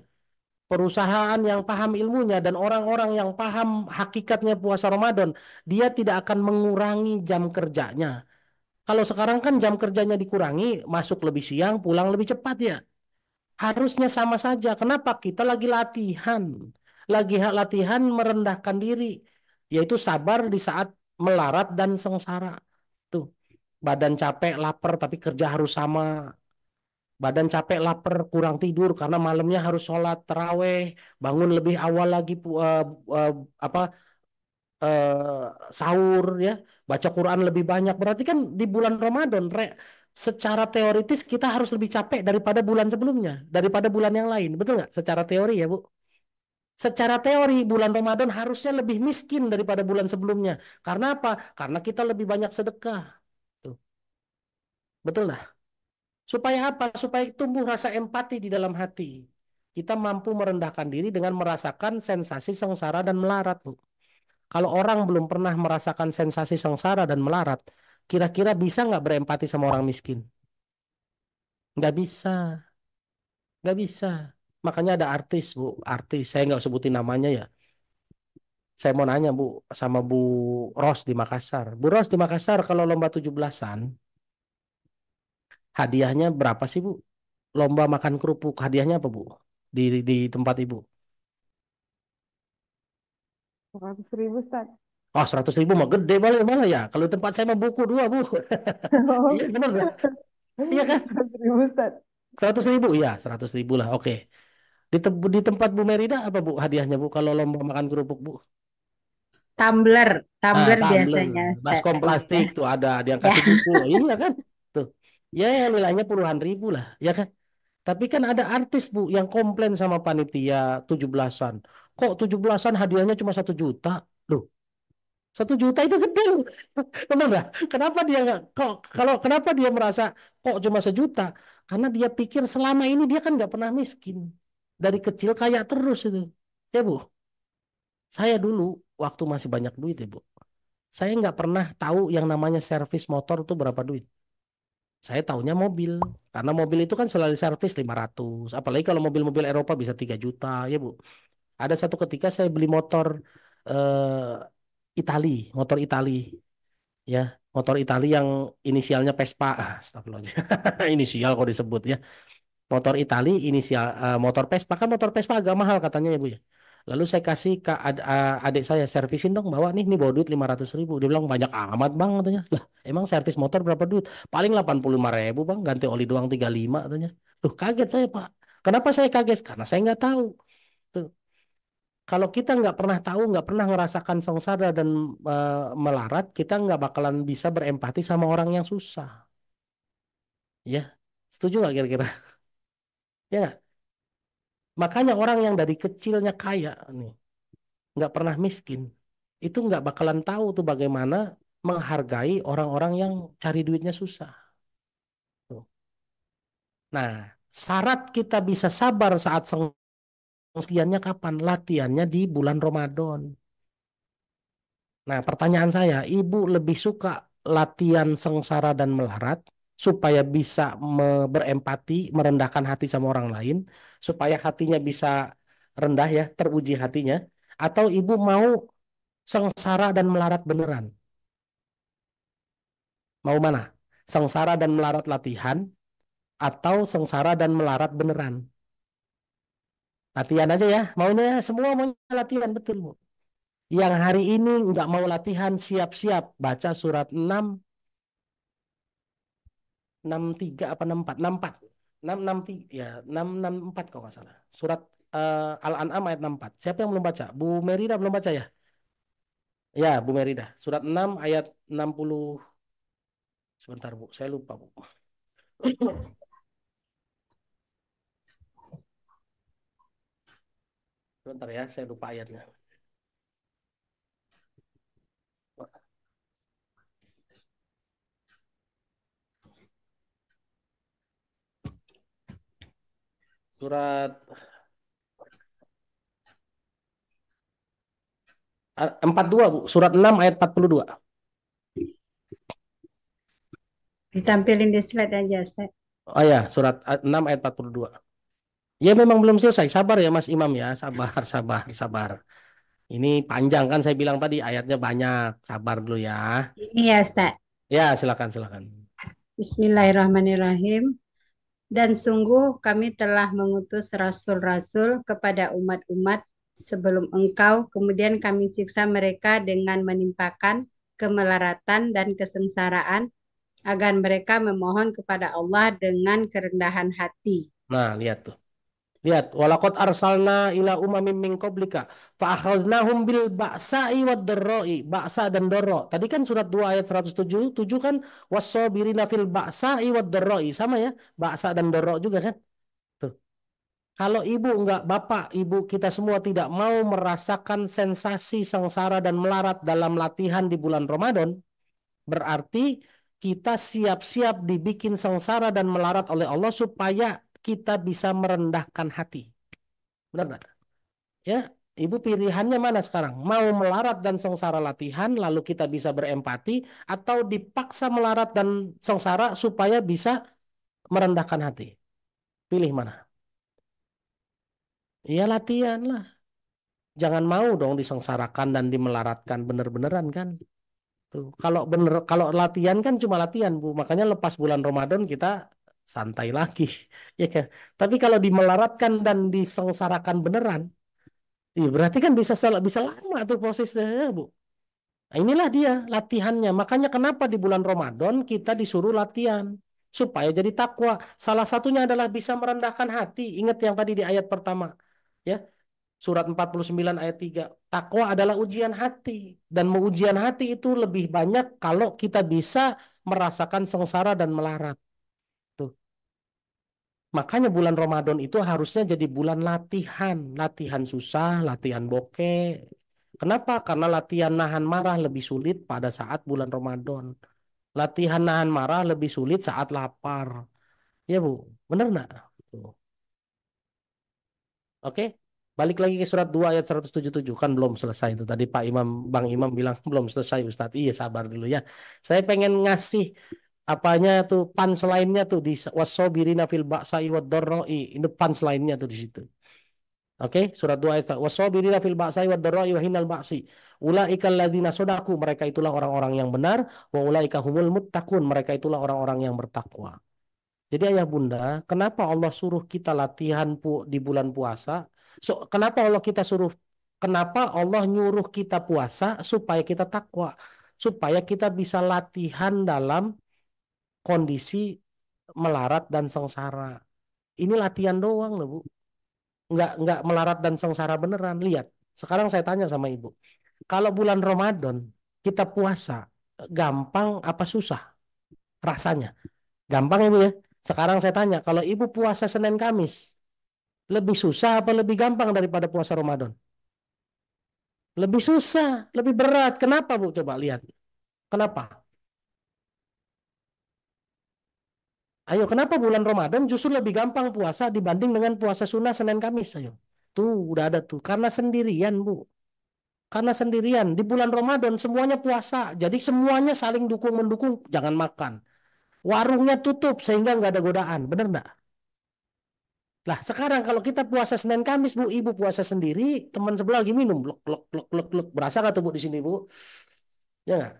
perusahaan yang paham ilmunya dan orang-orang yang paham hakikatnya puasa Ramadan, dia tidak akan mengurangi jam kerjanya. Kalau sekarang kan jam kerjanya dikurangi, masuk lebih siang, pulang lebih cepat ya. Harusnya sama saja. Kenapa? Kita lagi latihan. Lagi latihan merendahkan diri. yaitu sabar di saat melarat dan sengsara. Tuh, badan capek, lapar, tapi kerja harus sama. Badan capek, lapar, kurang tidur karena malamnya harus sholat taraweh, bangun lebih awal lagi apa sahur ya, baca Quran lebih banyak. Berarti kan di bulan Ramadan, secara teoritis kita harus lebih capek daripada bulan sebelumnya, daripada bulan yang lain. Betul nggak? Secara teori ya, Bu. Secara teori bulan Ramadan harusnya lebih miskin daripada bulan sebelumnya. Karena apa? Karena kita lebih banyak sedekah. Tuh. Betul nggak? Supaya apa? Supaya tumbuh rasa empati di dalam hati. Kita mampu merendahkan diri dengan merasakan sensasi sengsara dan melarat, Bu. Kalau orang belum pernah merasakan sensasi sengsara dan melarat, kira-kira bisa nggak berempati sama orang miskin? Nggak bisa, nggak bisa. Makanya ada artis, Bu, artis. Saya nggak sebutin namanya ya. Saya mau nanya, Bu, sama Bu Ros di Makassar. Bu Ros di Makassar, kalau lomba 17-an, hadiahnya berapa sih, Bu? Lomba makan kerupuk, hadiahnya apa, Bu? Di tempat Ibu. 100.000 Ustaz. Oh, 100.000 mah gede malah malah ya. Kalau di tempat saya mah buku 2, Bu. Iya, benar nggak? Iya kan? 100.000 Ustaz. 100.000, ya 100.000 lah. Oke. Di tempat Bu Merida apa, Bu, hadiahnya, Bu, kalau lomba makan kerupuk, Bu? Tumbler, Ah, tumbler tumbler, biasanya Ustaz. baskom plastik Iya. tuh ada yang Ya. kasih buku. Iya kan? Tuh. Ya yang nilainya puluhan ribu lah, ya kan? Tapi kan ada artis, Bu, yang komplain sama panitia 17-an. Kok 17-an hadiahnya cuma 1 juta? Loh, 1 juta itu gede loh. Benar nggak? Kenapa dia nggak kok kenapa dia merasa kok cuma 1 juta? Karena dia pikir selama ini dia kan nggak pernah miskin. Dari kecil kaya terus itu. Ya, Bu. Saya dulu waktu masih banyak duit ya, Bu. Saya nggak pernah tahu yang namanya servis motor itu berapa duit. Saya taunya mobil. Karena mobil itu kan selalu servis 500. Apalagi kalau mobil-mobil Eropa bisa 3 juta, ya, Bu. Ada satu ketika saya beli motor motor Itali, ya. Motor Itali yang inisialnya Vespa. Astagfirullahaladzim. Inisial kok disebut ya. Motor Itali inisial motor Vespa, kan motor Vespa agak mahal katanya ya, Bu ya. Lalu saya kasih ke adik saya, servisin dong, bawa nih bawa duit 500.000. Dia bilang banyak amat, Bang, katanya. Lah, emang servis motor berapa duit? Paling 85.000, Bang, ganti oli doang 35, katanya. Tuh kaget saya, Pak. Kenapa saya kaget? Karena saya nggak tahu. Tuh. Kalau kita nggak pernah tahu, nggak pernah ngerasakan sengsara dan melarat, kita nggak bakalan bisa berempati sama orang yang susah. Ya, setuju nggak kira-kira? Ya nggak? Makanya orang yang dari kecilnya kaya nih, nggak pernah miskin, itu nggak bakalan tahu tuh bagaimana menghargai orang-orang yang cari duitnya susah. Tuh. Nah, syarat kita bisa sabar saat latihannya kapan? Latihannya di bulan Ramadan. Nah, pertanyaan saya, Ibu lebih suka latihan sengsara dan melarat supaya bisa berempati, merendahkan hati sama orang lain, supaya hatinya bisa rendah ya, teruji hatinya, atau Ibu mau sengsara dan melarat beneran? Mau mana? Sengsara dan melarat latihan atau sengsara dan melarat beneran? Latihan aja ya, maunya semua maunya latihan, betul, Bu. Yang hari ini nggak mau latihan, siap-siap baca surat 63 apa 64? 64. 663 ya, 664 kalau nggak salah. Surat Al-An'am ayat 64. Siapa yang belum baca? Bu Merida belum baca ya? Ya, Bu Merida. Surat 6 ayat 60. Sebentar, Bu. Saya lupa, Bu. Sebentar ya, saya lupa ayatnya. Surat 42, Bu. Surat 6 ayat 42. Ditampilin di slide aja Ustaz. Oh ya, surat 6 ayat 42. Ya memang belum selesai. Sabar ya Mas Imam ya. Sabar, sabar, sabar. Ini panjang kan saya bilang tadi ayatnya banyak. Sabar dulu ya. Ini ya Ustaz. Ya, silakan, silakan. Bismillahirrahmanirrahim. Dan sungguh kami telah mengutus rasul-rasul kepada umat-umat sebelum engkau, kemudian kami siksa mereka dengan menimpakan kemelaratan dan kesengsaraan, agar mereka memohon kepada Allah dengan kerendahan hati. Nah, lihat tuh. Lihat, walaqad arsalna ila umamin min qablika fa akhaznahum bil ba'sa'i wad dharra'i. Ba'sa dan dharra. Tadi kan surat 2 ayat 107, 7 kan was-sabirina fil ba'sa'i wad dharra'i. Sama ya, ba'sa dan dharra juga kan? Tuh. Kalau ibu enggak, bapak, ibu kita semua tidak mau merasakan sensasi sengsara dan melarat dalam latihan di bulan Ramadan, berarti kita siap-siap dibikin sengsara dan melarat oleh Allah supaya kita bisa merendahkan hati. Benar nggak? Ya, ibu pilihannya mana sekarang? Mau melarat dan sengsara latihan, lalu kita bisa berempati, atau dipaksa melarat dan sengsara supaya bisa merendahkan hati? Pilih mana? Ya latihan lah. Jangan mau dong disengsarakan dan dimelaratkan bener-beneran kan? Tuh. Kalau bener, kalau latihan kan cuma latihan, Bu. Makanya lepas bulan Ramadan kita santai lagi, ya kan? Tapi kalau dimelaratkan dan disengsarakan beneran, iya, berarti kan bisa lama tuh prosesnya, ya, Bu. Nah, inilah dia latihannya. Makanya kenapa di bulan Ramadan kita disuruh latihan supaya jadi takwa. Salah satunya adalah bisa merendahkan hati. Ingat yang tadi di ayat pertama, ya. Surat 49 ayat 3. Takwa adalah ujian hati. Dan mengujian hati itu lebih banyak kalau kita bisa merasakan sengsara dan melarat. Tuh. Makanya bulan Ramadan itu harusnya jadi bulan latihan. Latihan susah, latihan bokeh. Kenapa? Karena latihan nahan marah lebih sulit pada saat bulan Ramadan. Latihan nahan marah lebih sulit saat lapar. Ya Bu, bener nggak? Tuh. Oke, balik lagi ke surat 2 ayat 177. Kan belum selesai itu. Tadi Pak Imam, Bang Imam bilang belum selesai Ustadz. Iya sabar dulu ya. Saya pengen ngasih apanya tuh punchline-nya tuh di wasobirina fil ba'sa'i wad dharra'i. Ini punchline-nya tuh di situ. Oke, surat 2 ayat wasobirina fil ba'sa'i wad dharra'i wa hinal ba'si. Ulaika alladzina sodaku, mereka itulah orang-orang yang benar, wa ulaika humul muttaqun, mereka itulah orang-orang yang bertakwa. Jadi ayah bunda, kenapa Allah suruh kita latihan di bulan puasa? Kenapa kenapa Allah nyuruh kita puasa supaya kita takwa, supaya kita bisa latihan dalam kondisi melarat dan sengsara. Ini latihan doang loh Bu, nggak melarat dan sengsara beneran. Lihat, sekarang saya tanya sama ibu, kalau bulan Ramadan kita puasa, gampang apa susah rasanya? Gampang ya Bu ya. Sekarang saya tanya, kalau ibu puasa Senin Kamis, lebih susah apa lebih gampang daripada puasa Ramadan? Lebih susah, lebih berat. Kenapa Bu? Coba lihat. Kenapa? Ayo, kenapa bulan Ramadan justru lebih gampang puasa dibanding dengan puasa sunnah Senin Kamis? Ayo. Tuh, udah ada tuh. Karena sendirian Bu. Karena sendirian. Di bulan Ramadan semuanya puasa. Jadi semuanya saling dukung-mendukung. Jangan makan. Warungnya tutup sehingga nggak ada godaan. Bener nggak? Lah sekarang kalau kita puasa Senin Kamis Bu, ibu puasa sendiri, teman sebelah lagi minum, blok blok blok blok blok. Berasa nggak tuh Bu di sini Bu? Ya nggak?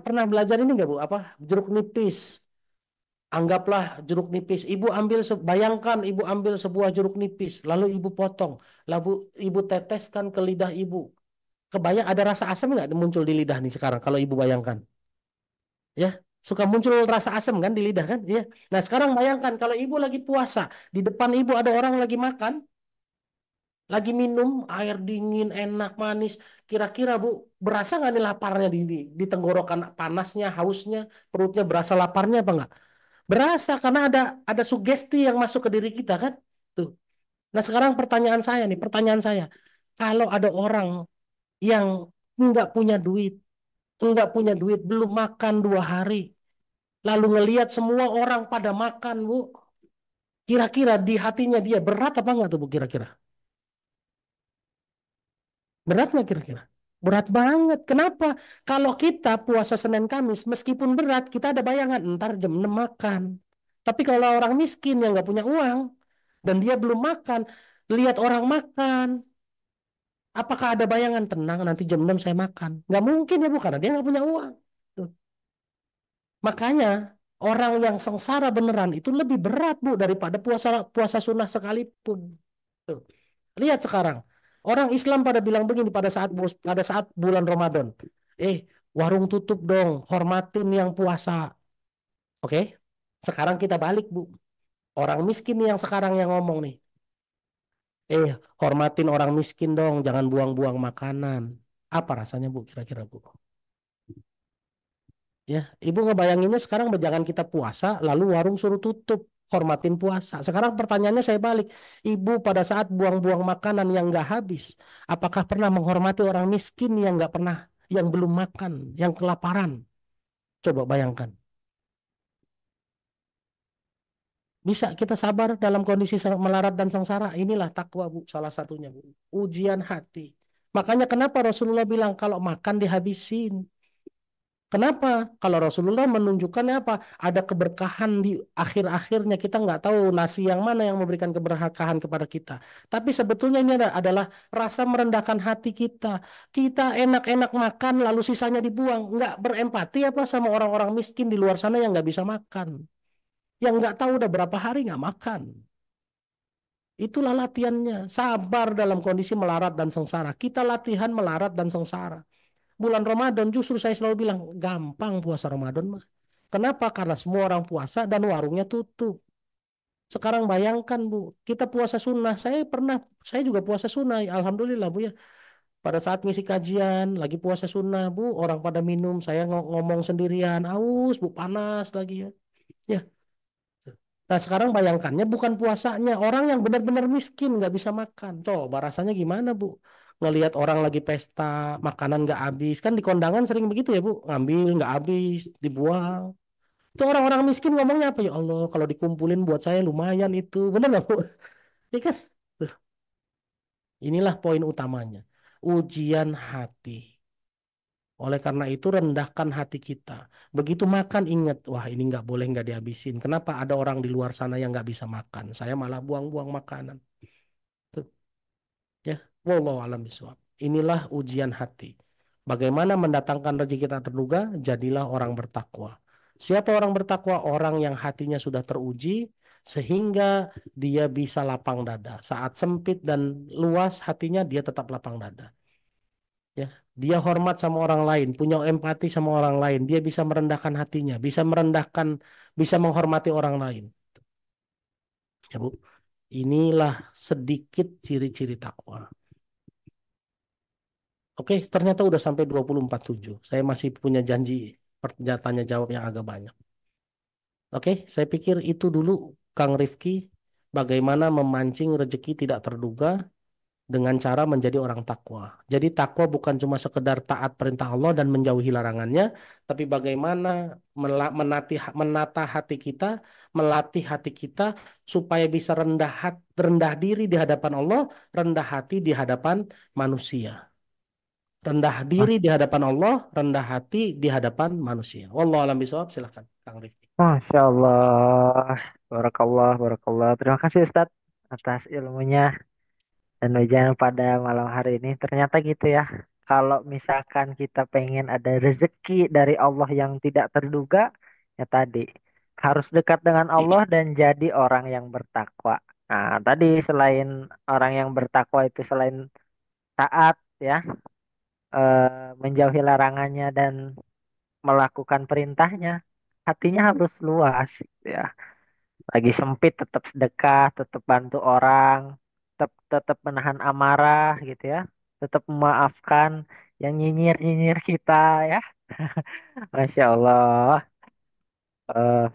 Pernah belajar ini nggak Bu? Apa jeruk nipis? Anggaplah jeruk nipis. Bayangkan ibu ambil sebuah jeruk nipis, lalu ibu potong, lalu ibu teteskan ke lidah ibu. Kebayang ada rasa asam nggak muncul di lidah nih sekarang kalau ibu bayangkan? Ya, suka muncul rasa asam kan di lidah kan? Ya. Nah sekarang bayangkan kalau ibu lagi puasa, di depan ibu ada orang lagi makan, lagi minum air dingin, enak, manis. Kira-kira Bu, berasa nggak nih laparnya di tenggorokan, panasnya, hausnya, perutnya berasa laparnya apa nggak? Berasa karena ada sugesti yang masuk ke diri kita kan? Tuh. Nah sekarang pertanyaan saya, kalau ada orang yang nggak punya duit, belum makan 2 hari, lalu ngelihat semua orang pada makan Bu, kira-kira di hatinya dia berat apa nggak tuh Bu kira-kira? Berat nggak kira-kira? Berat banget. Kenapa? Kalau kita puasa Senin Kamis, meskipun berat, kita ada bayangan, ntar jam 6 makan. Tapi kalau orang miskin yang nggak punya uang, dan dia belum makan, lihat orang makan, apakah ada bayangan tenang nanti jam 6 saya makan? Nggak mungkin ya Bu, karena dia nggak punya uang. Tuh. Makanya orang yang sengsara beneran itu lebih berat Bu daripada puasa sunnah sekalipun. Tuh. Lihat sekarang. Orang Islam pada bilang begini pada saat bulan Ramadan. Warung tutup dong, hormatin yang puasa. Oke? Sekarang kita balik, Bu. Orang miskin yang sekarang yang ngomong nih. Hormatin orang miskin dong, jangan buang-buang makanan. Apa rasanya, Bu, kira-kira, Bu? Ya, Ibu ngebayanginnya sekarang jangan kita puasa, lalu warung suruh tutup, hormatin puasa. Sekarang pertanyaannya saya balik, Ibu pada saat buang-buang makanan yang nggak habis, apakah pernah menghormati orang miskin yang nggak pernah, yang belum makan, yang kelaparan? Coba bayangkan. Bisa kita sabar dalam kondisi melarat dan sengsara. Inilah takwa, Bu, salah satunya, Bu. Ujian hati. Makanya kenapa Rasulullah bilang kalau makan dihabisin. Kenapa? Kalau Rasulullah menunjukkannya apa? Ada keberkahan di akhir-akhirnya. Kita nggak tahu nasi yang mana yang memberikan keberkahan kepada kita. Tapi sebetulnya ini adalah rasa merendahkan hati kita. Kita enak-enak makan lalu sisanya dibuang. Nggak berempati apa sama orang-orang miskin di luar sana yang nggak bisa makan. Yang nggak tahu udah berapa hari nggak makan. Itulah latihannya. Sabar dalam kondisi melarat dan sengsara. Kita latihan melarat dan sengsara. Bulan Ramadan justru saya selalu bilang gampang puasa Ramadan mah. Kenapa? Karena semua orang puasa dan warungnya tutup. Sekarang bayangkan, Bu, kita puasa sunnah. Saya juga puasa sunnah. Alhamdulillah, Bu, ya. Pada saat ngisi kajian, lagi puasa sunnah, Bu, orang pada minum, saya ngomong sendirian, aus, Bu, panas lagi ya. Ya. Nah, sekarang bayangkannya bukan puasanya, orang yang benar-benar miskin nggak bisa makan. Coba rasanya gimana, Bu? Ngelihat orang lagi pesta, makanan nggak habis. Kan di kondangan sering begitu ya, Bu. Ngambil nggak habis, dibuang. Itu orang-orang miskin ngomongnya apa? Ya Allah, kalau dikumpulin buat saya lumayan itu. Benar nggak, Bu? Ya kan? Tuh, inilah poin utamanya. Ujian hati. Oleh karena itu rendahkan hati kita. Begitu makan ingat, wah ini nggak boleh nggak dihabisin. Kenapa ada orang di luar sana yang nggak bisa makan? Saya malah buang-buang makanan. Tuh, ya, wallahu alam bishawab. Inilah ujian hati. Bagaimana mendatangkan rezeki kita terduga? Jadilah orang bertakwa. Siapa orang bertakwa? Orang yang hatinya sudah teruji sehingga dia bisa lapang dada. Saat sempit dan luas hatinya dia tetap lapang dada. Ya, dia hormat sama orang lain, punya empati sama orang lain, dia bisa merendahkan hatinya, bisa menghormati orang lain. Ya, Bu. Inilah sedikit ciri-ciri takwa. Oke, ternyata udah sampai 24:07. Saya masih punya janji tanya jawab yang agak banyak. Oke, saya pikir itu dulu Kang Rifki, bagaimana memancing rezeki tidak terduga dengan cara menjadi orang takwa. Jadi takwa bukan cuma sekedar taat perintah Allah dan menjauhi larangannya, tapi bagaimana menata hati kita, melatih hati kita supaya bisa rendah diri di hadapan Allah, rendah hati di hadapan manusia. Rendah diri di hadapan Allah, rendah hati di hadapan manusia. Wallahu a'lam bishawab. Silakan Kang Rifki. Masya Allah. Barakallah, barakallah. Terima kasih Ustadz atas ilmunya dan ujian pada malam hari ini. Ternyata gitu ya. Kalau misalkan kita pengen ada rezeki dari Allah yang tidak terduga, ya tadi harus dekat dengan Allah dan jadi orang yang bertakwa. Nah, tadi selain orang yang bertakwa itu selain taat ya, menjauhi larangannya dan melakukan perintahnya, hatinya harus luas gitu ya. Lagi sempit tetap sedekah, tetap bantu orang, tetap tetap menahan amarah gitu ya, tetap memaafkan yang nyinyir-nyinyir kita ya. Masya Allah. Eh,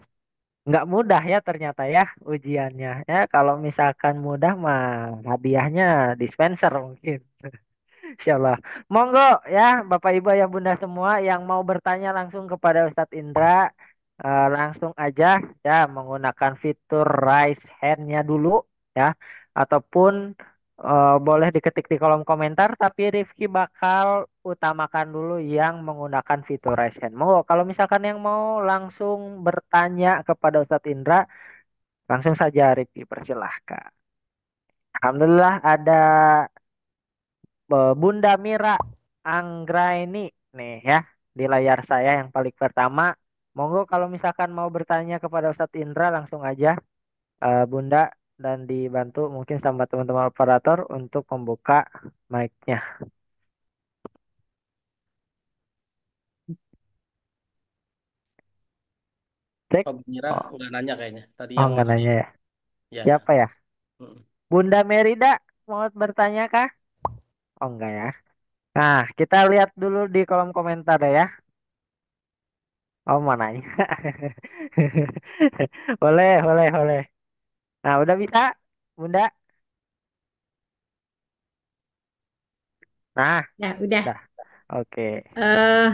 nggak mudah ya ternyata ya ujiannya. Ya kalau misalkan mudah mah hadiahnya dispenser mungkin. Insyaallah. Monggo ya Bapak Ibu ya Bunda semua yang mau bertanya langsung kepada Ustadz Indra, langsung aja ya menggunakan fitur raise hand-nya dulu ya, ataupun boleh diketik di kolom komentar, tapi Rifki bakal utamakan dulu yang menggunakan fitur raise hand. Monggo kalau misalkan yang mau langsung bertanya kepada Ustadz Indra, langsung saja Rifki persilahkan. Alhamdulillah ada Bunda Mira Anggraini nih ya di layar saya yang paling pertama. Monggo kalau misalkan mau bertanya kepada Ustadz Indra langsung aja Bunda dan dibantu mungkin sama teman-teman operator untuk membuka mic-nya. Cek. Pak Mira Oh, nggak nanya kayaknya. Tadi oh yang nggak masih nanya ya. ya. Siapa ya? Mm. Bunda Merida mau bertanya kah? Oh enggak ya. Nah, kita lihat dulu di kolom komentar deh ya. Oh mau nanya. Boleh, boleh, boleh. Nah, udah bisa, Bunda? Nah, Ya, udah. udah. Oke. eh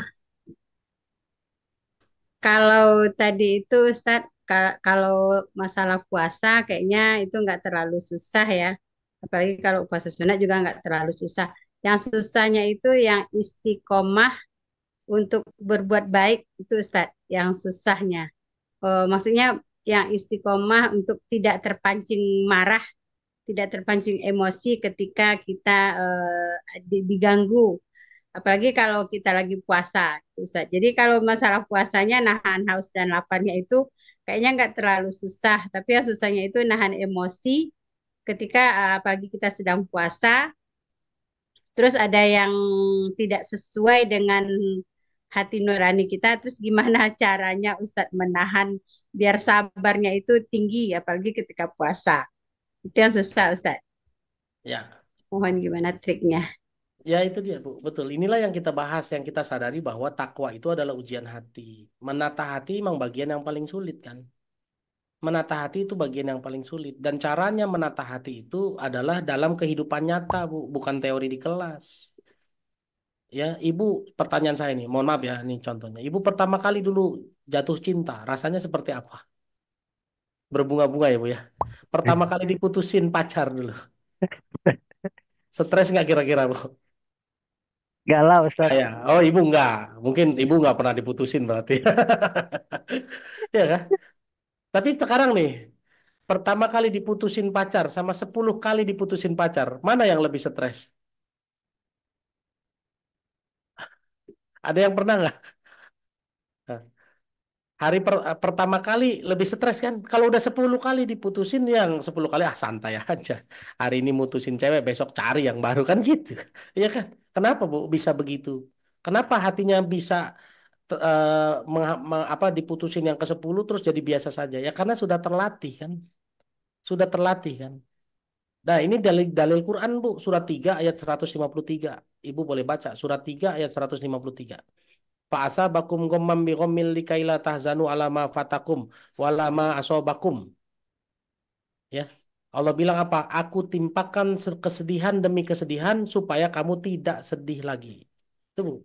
Kalau tadi itu Ustadz, kalau masalah puasa kayaknya itu nggak terlalu susah ya. Apalagi kalau puasa sunat juga nggak terlalu susah. Yang susahnya itu yang istiqomah untuk berbuat baik itu Ustadz, yang susahnya. Maksudnya yang istiqomah untuk tidak terpancing marah, tidak terpancing emosi ketika kita diganggu. Apalagi kalau kita lagi puasa, gitu, Ustaz. Jadi kalau masalah puasanya nahan haus dan laparnya itu kayaknya nggak terlalu susah. Tapi yang susahnya itu nahan emosi ketika apalagi kita sedang puasa, terus ada yang tidak sesuai dengan hati nurani kita, terus gimana caranya Ustadz menahan biar sabarnya itu tinggi, apalagi ketika puasa. Itu yang susah, Ustadz. Ya, Mohon gimana triknya? ya itu dia Bu. Betul. Inilah yang kita bahas, yang kita sadari bahwa takwa itu adalah ujian hati. Menata hati memang bagian yang paling sulit kan. Menata hati itu bagian yang paling sulit. Dan caranya menata hati itu adalah dalam kehidupan nyata, Bu, bukan teori di kelas. Ya, Ibu, pertanyaan saya nih, mohon maaf ya, nih contohnya. Ibu pertama kali dulu jatuh cinta, rasanya seperti apa? Berbunga-bunga ya, Bu ya. Pertama kali diputusin pacar dulu. Stres nggak kira-kira, Bu? Galau, Ustaz. Ya, oh Ibu nggak. Mungkin Ibu nggak pernah diputusin berarti. Ya kan? Tapi sekarang nih, pertama kali diputusin pacar sama 10 kali diputusin pacar, mana yang lebih stres? Ada yang pernah nggak? Pertama kali lebih stres kan? Kalau udah 10 kali diputusin, yang 10 kali ah santai aja. Hari ini mutusin cewek, besok cari yang baru kan gitu. Iya kan? Kenapa Bu bisa begitu? Kenapa hatinya bisa diputusin yang ke-10 terus jadi biasa saja? Ya karena sudah terlatih kan? Sudah terlatih kan? Nah, ini dalil Quran Bu, surat 3 ayat 153. Ibu boleh baca surat 3 ayat 153. Fa'asabakum ghammam bi ghammil likaila tahzanu ala ma fatakum wala ma asobakum. Ya. Allah bilang apa? Aku timpakan kesedihan demi kesedihan supaya kamu tidak sedih lagi. Itu.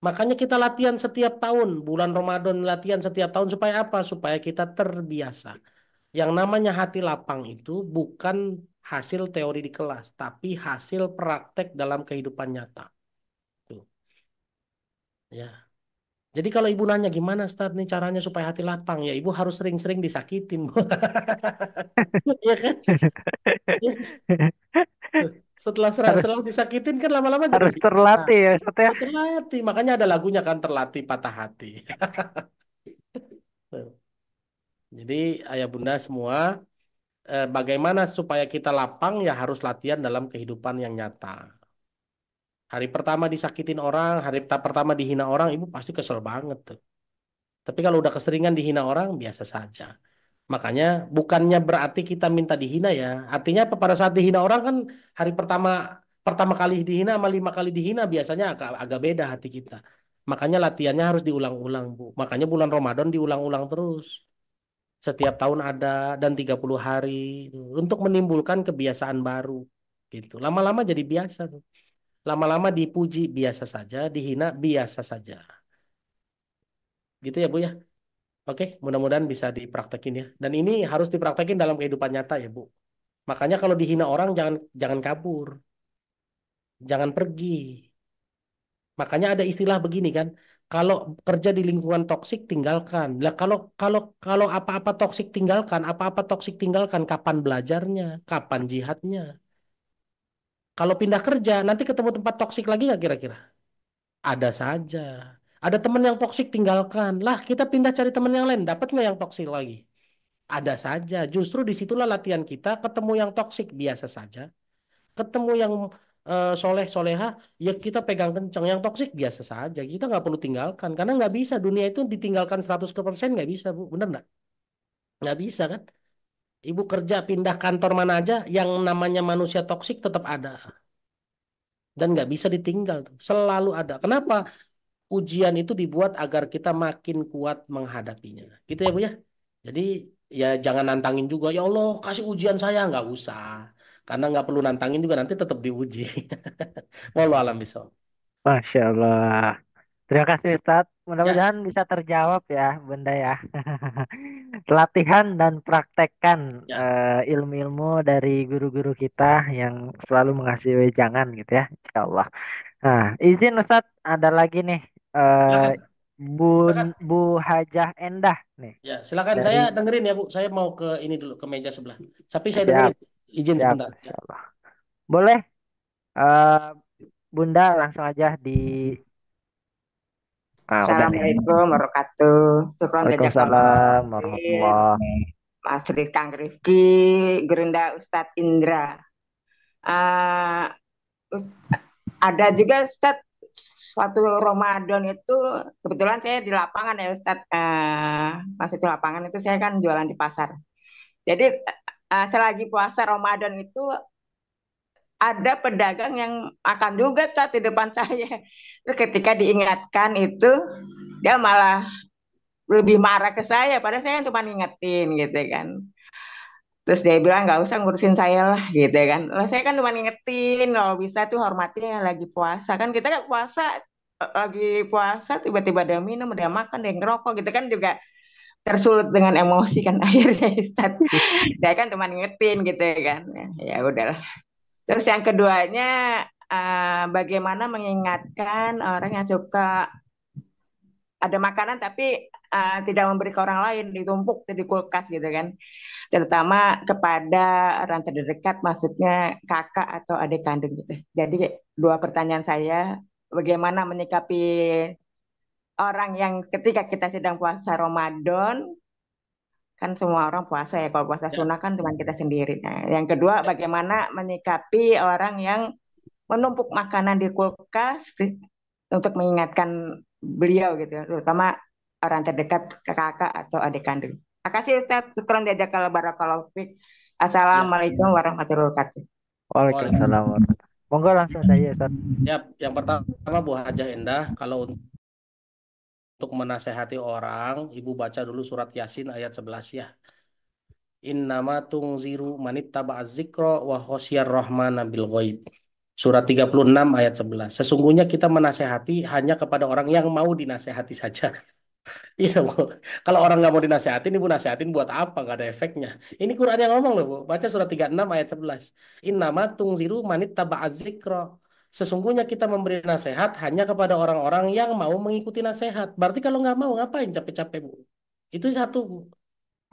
Makanya kita latihan setiap tahun, bulan Ramadan latihan setiap tahun supaya apa? Supaya kita terbiasa. Yang namanya hati lapang itu bukan hasil teori di kelas, tapi hasil praktek dalam kehidupan nyata. Tuh. Ya. Jadi kalau ibu nanya gimana Ustaz nih caranya supaya hati lapang, ya ibu harus sering-sering disakitin. Iya kan? Ya. Harus Setelah disakitin kan lama-lama jadi harus biasa. terlatih ya, Ustaz ya. Ya, terlatih, makanya ada lagunya kan terlatih patah hati. Jadi ayah bunda semua, bagaimana supaya kita lapang ya harus latihan dalam kehidupan yang nyata. Hari pertama disakitin orang, hari pertama dihina orang, ibu pasti kesel banget tuh. Tapi kalau udah keseringan dihina orang, biasa saja. Makanya bukannya berarti kita minta dihina ya. Artinya apa, pada saat dihina orang kan hari pertama pertama kali dihina sama 5 kali dihina biasanya agak beda hati kita. Makanya latihannya harus diulang-ulang, Bu. Makanya bulan Ramadan diulang-ulang terus. Setiap tahun ada dan 30 hari gitu. Untuk menimbulkan kebiasaan baru gitu. Lama-lama jadi biasa tuh. Lama-lama dipuji biasa saja, dihina biasa saja. Gitu ya, Bu ya. Oke, mudah-mudahan bisa dipraktekin ya. Dan ini harus dipraktekin dalam kehidupan nyata ya, Bu. Makanya kalau dihina orang jangan jangan kabur, jangan pergi. Makanya ada istilah begini kan, kalau kerja di lingkungan toksik tinggalkan. Lah kalau kalau kalau apa-apa toksik tinggalkan, apa-apa toksik tinggalkan, kapan belajarnya, kapan jihadnya? Kalau pindah kerja nanti ketemu tempat toksik lagi nggak kira-kira? Ada saja. Ada teman yang toksik tinggalkan. Lah kita pindah cari teman yang lain, dapat nggak yang toksik lagi? Ada saja. Justru disitulah latihan kita ketemu yang toksik biasa saja. Ketemu yang soleh soleha ya kita pegang kencang. Yang toksik biasa saja. Kita nggak perlu tinggalkan karena nggak bisa dunia itu ditinggalkan 100% nggak bisa Bu. Bener nggak? Nggak bisa kan? Ibu kerja pindah kantor mana aja yang namanya manusia toksik tetap ada dan nggak bisa ditinggal tuh. Selalu ada. Kenapa? Ujian itu dibuat agar kita makin kuat menghadapinya. Gitu ya Bu ya. Jadi ya jangan nantangin juga. Ya Allah kasih ujian saya nggak usah. Karena nggak perlu nantangin juga nanti tetap diuji. Wallahu alam bishawab. Masya Allah. Terima kasih Ustadz. Ya, Mudah-mudahan bisa terjawab ya Bunda ya. Latihan dan praktekkan ya. ilmu-ilmu dari guru-guru kita yang selalu mengasih wejangan gitu ya. Insya Allah. Nah, izin Ustadz, ada lagi nih. eh Silakan, silakan. Bu Hajah Endah nih. Ya, silakan Dari saya dengerin ya Bu. Saya mau ke ini dulu ke meja sebelah. Tapi saya siap, dengerin. Izin siap, sebentar. Ya. Insya Allah. Boleh, eh Bunda langsung aja di... Ah, udah nih. Assalamualaikum warahmatullahi wabarakatuh. Syukron jazakallah. Waalaikumsalam warahmatullah. Mas Kang Rifki, Gerinda Ustadz Indra. Eh, Us- ada juga Ustadz suatu Ramadan itu kebetulan saya di lapangan ya Ustadz. Masuk di lapangan itu saya kan jualan di pasar. Jadi selagi puasa Ramadan itu ada pedagang yang akan juga Ustadz di depan saya. Terus ketika diingatkan itu dia malah lebih marah ke saya padahal saya cuma ngingetin gitu kan. Terus dia bilang nggak usah ngurusin saya lah gitu kan. Lah saya kan cuma ngingetin kalau bisa tuh hormatin yang lagi puasa kan, kita kan puasa lagi puasa tiba-tiba dia minum dia makan dia ngerokok gitu kan juga tersulut dengan emosi kan akhirnya Ustaz. Dia kan cuma ngingetin gitu kan. Ya udahlah. Terus yang keduanya bagaimana mengingatkan orang yang suka ada makanan tapi tidak memberi ke orang lain ditumpuk di kulkas gitu kan, terutama kepada orang terdekat maksudnya kakak atau adik kandung gitu. Jadi dua pertanyaan saya, bagaimana menyikapi orang yang ketika kita sedang puasa Ramadan, kan semua orang puasa ya, kalau puasa Ya. sunnah kan cuma kita sendiri. Nah, yang kedua bagaimana menyikapi orang yang menumpuk makanan di kulkas untuk mengingatkan beliau gitu, terutama orang terdekat ke kakak atau adik kandung. Terima kasih Ustaz. Syukran jazakallahu barakallahu fiik. Ya. Assalamualaikum warahmatullahi wabarakatuh. Waalaikumsalam warahmatullahi. Monggo langsung saja Ustaz. Ya, yang pertama Bu Hajah Endah, kalau untuk menasehati orang, Ibu baca dulu surat Yasin ayat 11 ya. Innama tungziru manittaba az-zikra wa khosyar rahmana bil ghaib. Surat 36 ayat 11. Sesungguhnya kita menasehati hanya kepada orang yang mau dinasehati saja. Iya Bu. Kalau orang nggak mau dinasehatin, Ibu nasehatin buat apa? Nggak ada efeknya. Ini Quran yang ngomong loh Bu. Baca surat 36 ayat 11. Innama tungziru manittaba az-zikra. Sesungguhnya kita memberi nasihat hanya kepada orang-orang yang mau mengikuti nasihat. Berarti kalau nggak mau ngapain capek-capek Bu? Itu satu Bu.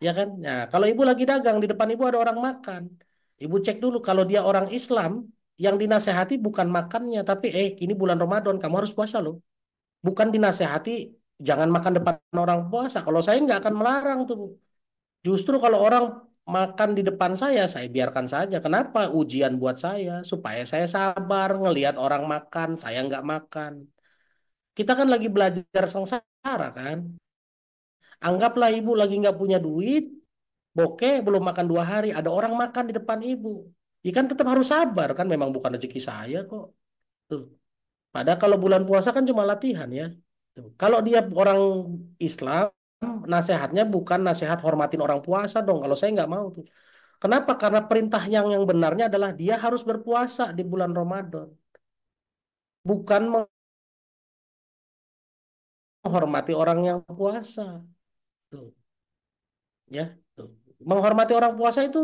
Ya kan? Nah, kalau ibu lagi dagang di depan ibu ada orang makan. Ibu cek dulu kalau dia orang Islam yang dinasehati bukan makannya, tapi ini bulan Ramadan kamu harus puasa loh. Bukan dinasehati jangan makan depan orang puasa. Kalau saya nggak akan melarang tuh, Bu. Justru kalau orang makan di depan saya biarkan saja. Kenapa? Ujian buat saya supaya saya sabar ngelihat orang makan, saya nggak makan. Kita kan lagi belajar sengsara kan. Anggaplah ibu lagi nggak punya duit, bokeh belum makan 2 hari, ada orang makan di depan ibu. Ya kan tetap harus sabar kan, memang bukan rezeki saya kok. Tuh. Padahal kalau bulan puasa kan cuma latihan ya. Tuh. Kalau dia orang Islam, nasihatnya bukan nasihat hormatin orang puasa dong. Kalau saya nggak mau tuh. Kenapa? Karena perintah yang benarnya adalah dia harus berpuasa di bulan Ramadan. Bukan menghormati orang yang puasa. Tuh. Ya. Tuh. Menghormati orang puasa itu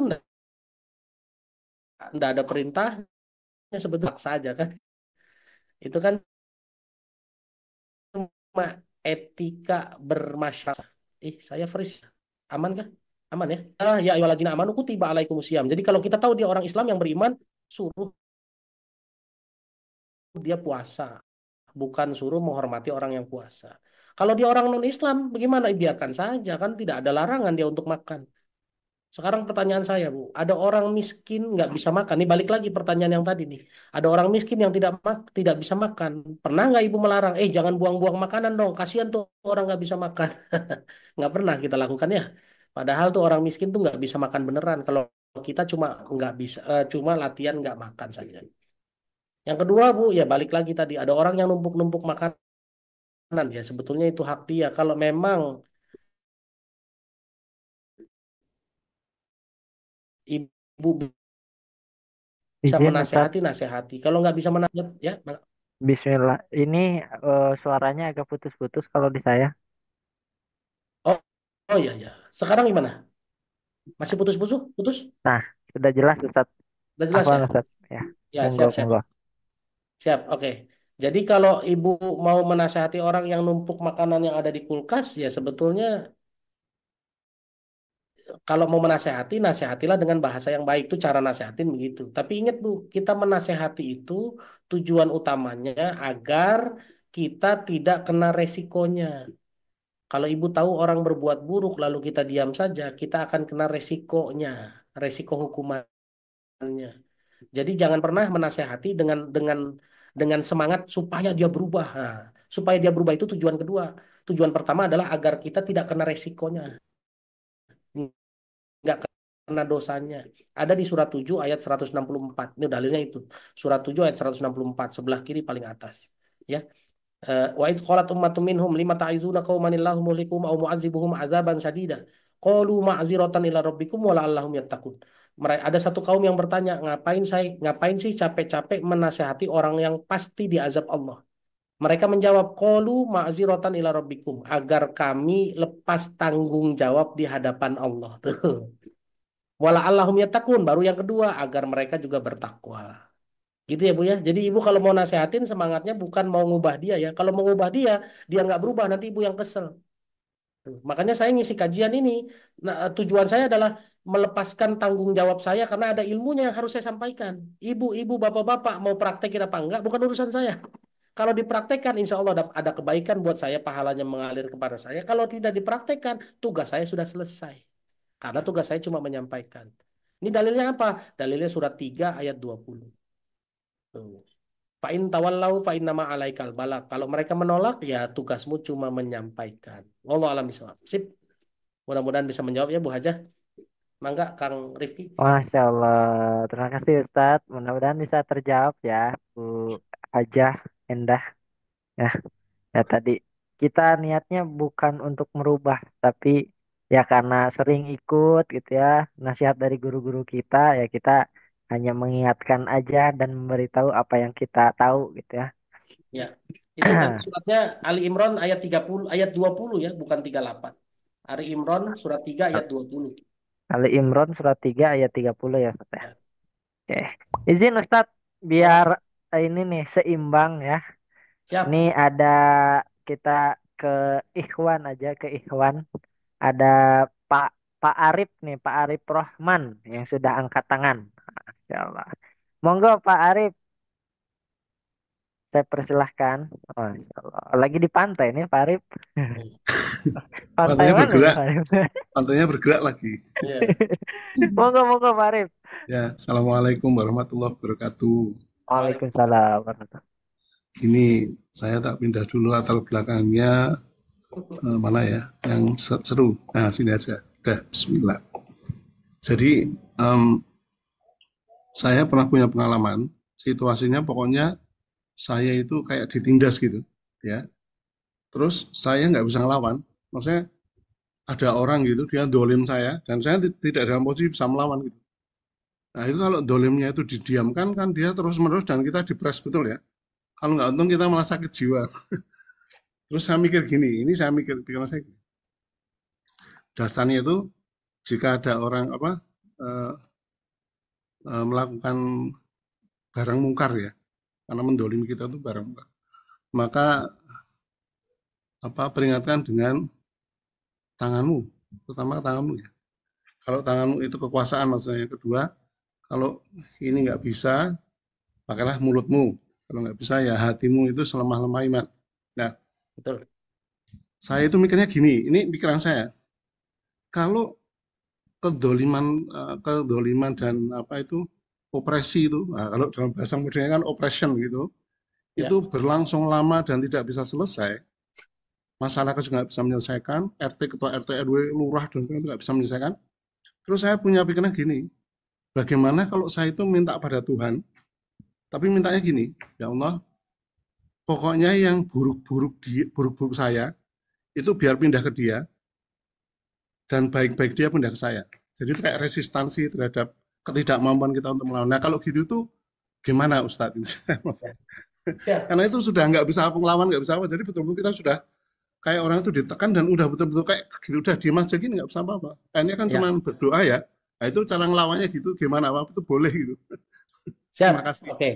enggak ada perintahnya sebetulnya saja kan. Itu kan cuma etika bermasyarakat. Saya freeze. Aman kah? Aman ya? Ya ayyuhalladzina amanu kutiba alaikumusiyam. Jadi kalau kita tahu dia orang Islam yang beriman, suruh dia puasa. Bukan suruh menghormati orang yang puasa. Kalau dia orang non-Islam, bagaimana? Biarkan saja kan tidak ada larangan dia untuk makan. Sekarang pertanyaan saya, Bu, ada orang miskin nggak bisa makan. Ini balik lagi pertanyaan yang tadi nih. Ada orang miskin yang tidak bisa makan. Pernah nggak Ibu melarang, jangan buang-buang makanan dong, kasihan tuh orang nggak bisa makan. Nggak pernah kita lakukan ya. Padahal tuh orang miskin tuh nggak bisa makan beneran. Kalau kita cuma nggak bisa, cuma latihan nggak makan saja. Yang kedua, Bu, ya balik lagi tadi, ada orang yang numpuk-numpuk makanan ya. Sebetulnya itu hak dia. Kalau memang Ibu bisa Izin Ustadz, menasehati, nasehati. Kalau nggak bisa menasehati, ya. Bismillah. Ini suaranya agak putus-putus kalau di saya. Oh, oh iya, ya. Sekarang gimana? Masih putus-putus? Putus? Nah, sudah jelas Ustadz. Udah jelas ya? Afwan Ustadz. Ya, Ya, monggo, siap, siap. monggo. Siap, oke. Jadi kalau Ibu mau menasehati orang yang numpuk makanan yang ada di kulkas, ya sebetulnya kalau mau menasehati, nasehatilah dengan bahasa yang baik. Itu cara nasehatin begitu. Tapi ingat Bu, kita menasehati itu tujuan utamanya agar kita tidak kena resikonya. Kalau Ibu tahu orang berbuat buruk lalu kita diam saja, kita akan kena resikonya, resiko hukumannya. Jadi jangan pernah menasehati dengan semangat supaya dia berubah. Nah, supaya dia berubah itu tujuan kedua. Tujuan pertama adalah agar kita tidak kena resikonya, nggak kena dosanya. Ada di surat 7 ayat 164. Ini dalilnya itu. Surat 7 ayat 164, sebelah kiri paling atas. Ya. Wa idz qalat ummatun minhum lima ta'izuna qauman illahu muhlikum aw mu'adzibuhum adzaban syadida. Qalu ma'ziratan ila rabbikum wa la'allahum yattaqun. Ada satu kaum yang bertanya, ngapain sih capek-capek menasehati orang yang pasti diazab Allah? Mereka menjawab, qalu ma'ziratan ila rabbikum, agar kami lepas tanggung jawab di hadapan Allah. Tuh. Wa la'allahum yattaqun, baru yang kedua, agar mereka juga bertakwa. Gitu ya Bu ya. Jadi Ibu kalau mau nasehatin semangatnya bukan mau ngubah dia ya. Kalau mau ngubah dia nggak berubah nanti Ibu yang kesel. Tuh. Makanya saya ngisi kajian ini. Nah, tujuan saya adalah melepaskan tanggung jawab saya karena ada ilmunya yang harus saya sampaikan. Ibu-ibu, bapak-bapak mau praktekin apa enggak bukan urusan saya. Kalau dipraktekkan insya Allah ada kebaikan buat saya, pahalanya mengalir kepada saya. Kalau tidak dipraktekkan, tugas saya sudah selesai. Karena tugas saya cuma menyampaikan. Ini dalilnya apa? Dalilnya surat 3 ayat 20. Tuh. Fa'in tawallau fa'in nama alaikal balak. Kalau mereka menolak, ya tugasmu cuma menyampaikan. Wallahu a'lam bishawab. Sip. Mudah-mudahan bisa menjawab ya Bu Hajah. Mangga Kang Rifki. Masya Allah. Terima kasih Ustadz. Mudah-mudahan bisa terjawab ya, Bu Hajah Endah. Ya, ya tadi kita niatnya bukan untuk merubah, tapi ya karena sering ikut gitu ya, nasihat dari guru-guru kita, ya kita hanya mengingatkan aja dan memberitahu apa yang kita tahu gitu ya. Ya. Itu tadi suratnya Ali Imran ayat 30, ayat 20 ya, bukan 38. Ali Imran surat 3 ayat 20. Ali Imran surat 3 ayat 30 ya Ustadz. Ya. Oke. Izin Ustadz biar ini nih seimbang ya. Siap. Ini ada kita ke Ikhwan aja, ke Ikhwan. Ada Pak Pak Arif nih, Pak Arif Rohman yang sudah angkat tangan. Masya Allah. Monggo Pak Arif, saya persilahkan. Masya Allah. Lagi di pantai nih Pak Arif. Pantai Pantainya mana nih bergerak. Pak Arif? Pantainya bergerak lagi. Monggo Pak Arif. Ya, Assalamualaikum warahmatullahi wabarakatuh. Waalaikumsalam warahmatullahi. Ini saya tak pindah dulu latar belakangnya mana ya yang seru. Nah, sini aja. Udah, bismillah. Jadi saya pernah punya pengalaman, situasinya pokoknya saya itu kayak ditindas gitu, ya. Terus saya nggak bisa ngelawan, maksudnya ada orang gitu, dia dolim saya, dan saya tidak dalam posisi bisa melawan gitu. Nah itu kalau dolimnya itu didiamkan, kan dia terus-menerus dan kita dipres betul ya. Kalau nggak untung kita malah sakit jiwa. Terus saya mikir gini, ini saya mikir, pikiran saya gini. Dasarnya itu, jika ada orang melakukan barang mungkar ya, karena mendolimi kita itu barang mungkar, maka peringatkan dengan tanganmu, terutama tanganmu ya. Kalau tanganmu itu kekuasaan maksudnya. Yang kedua, kalau ini nggak bisa, pakailah mulutmu. Kalau nggak bisa ya hatimu itu selemah-lemah iman. Nah, betul. Saya itu mikirnya gini, ini pikiran saya. Kalau kedoliman dan apa itu opresi itu. Nah, kalau dalam bahasa modernnya kan oppression gitu. Ya. Itu berlangsung lama dan tidak bisa selesai. Masyarakat juga nggak bisa menyelesaikan, RT, ketua RT, RW, lurah dan sebagainya nggak bisa menyelesaikan. Terus saya punya pikiran gini, bagaimana kalau saya itu minta pada Tuhan, tapi mintanya gini, ya Allah, pokoknya yang buruk-buruk saya itu biar pindah ke dia, dan baik-baik dia pindah ke saya. Jadi itu kayak resistansi terhadap ketidakmampuan kita untuk melawan. Nah kalau gitu tuh gimana Ustadz? Siap. Karena itu sudah nggak bisa ngelawan, nggak bisa apa. Jadi betul-betul kita sudah kayak orang itu ditekan dan udah betul-betul kayak gitu, udah diem aja gini nggak bisa apa-apa. Akhirnya kan Ya. cuma berdoa ya. Nah, itu cara ngelawannya gitu, gimana apa itu boleh gitu. Siap. Terima kasih. Oke.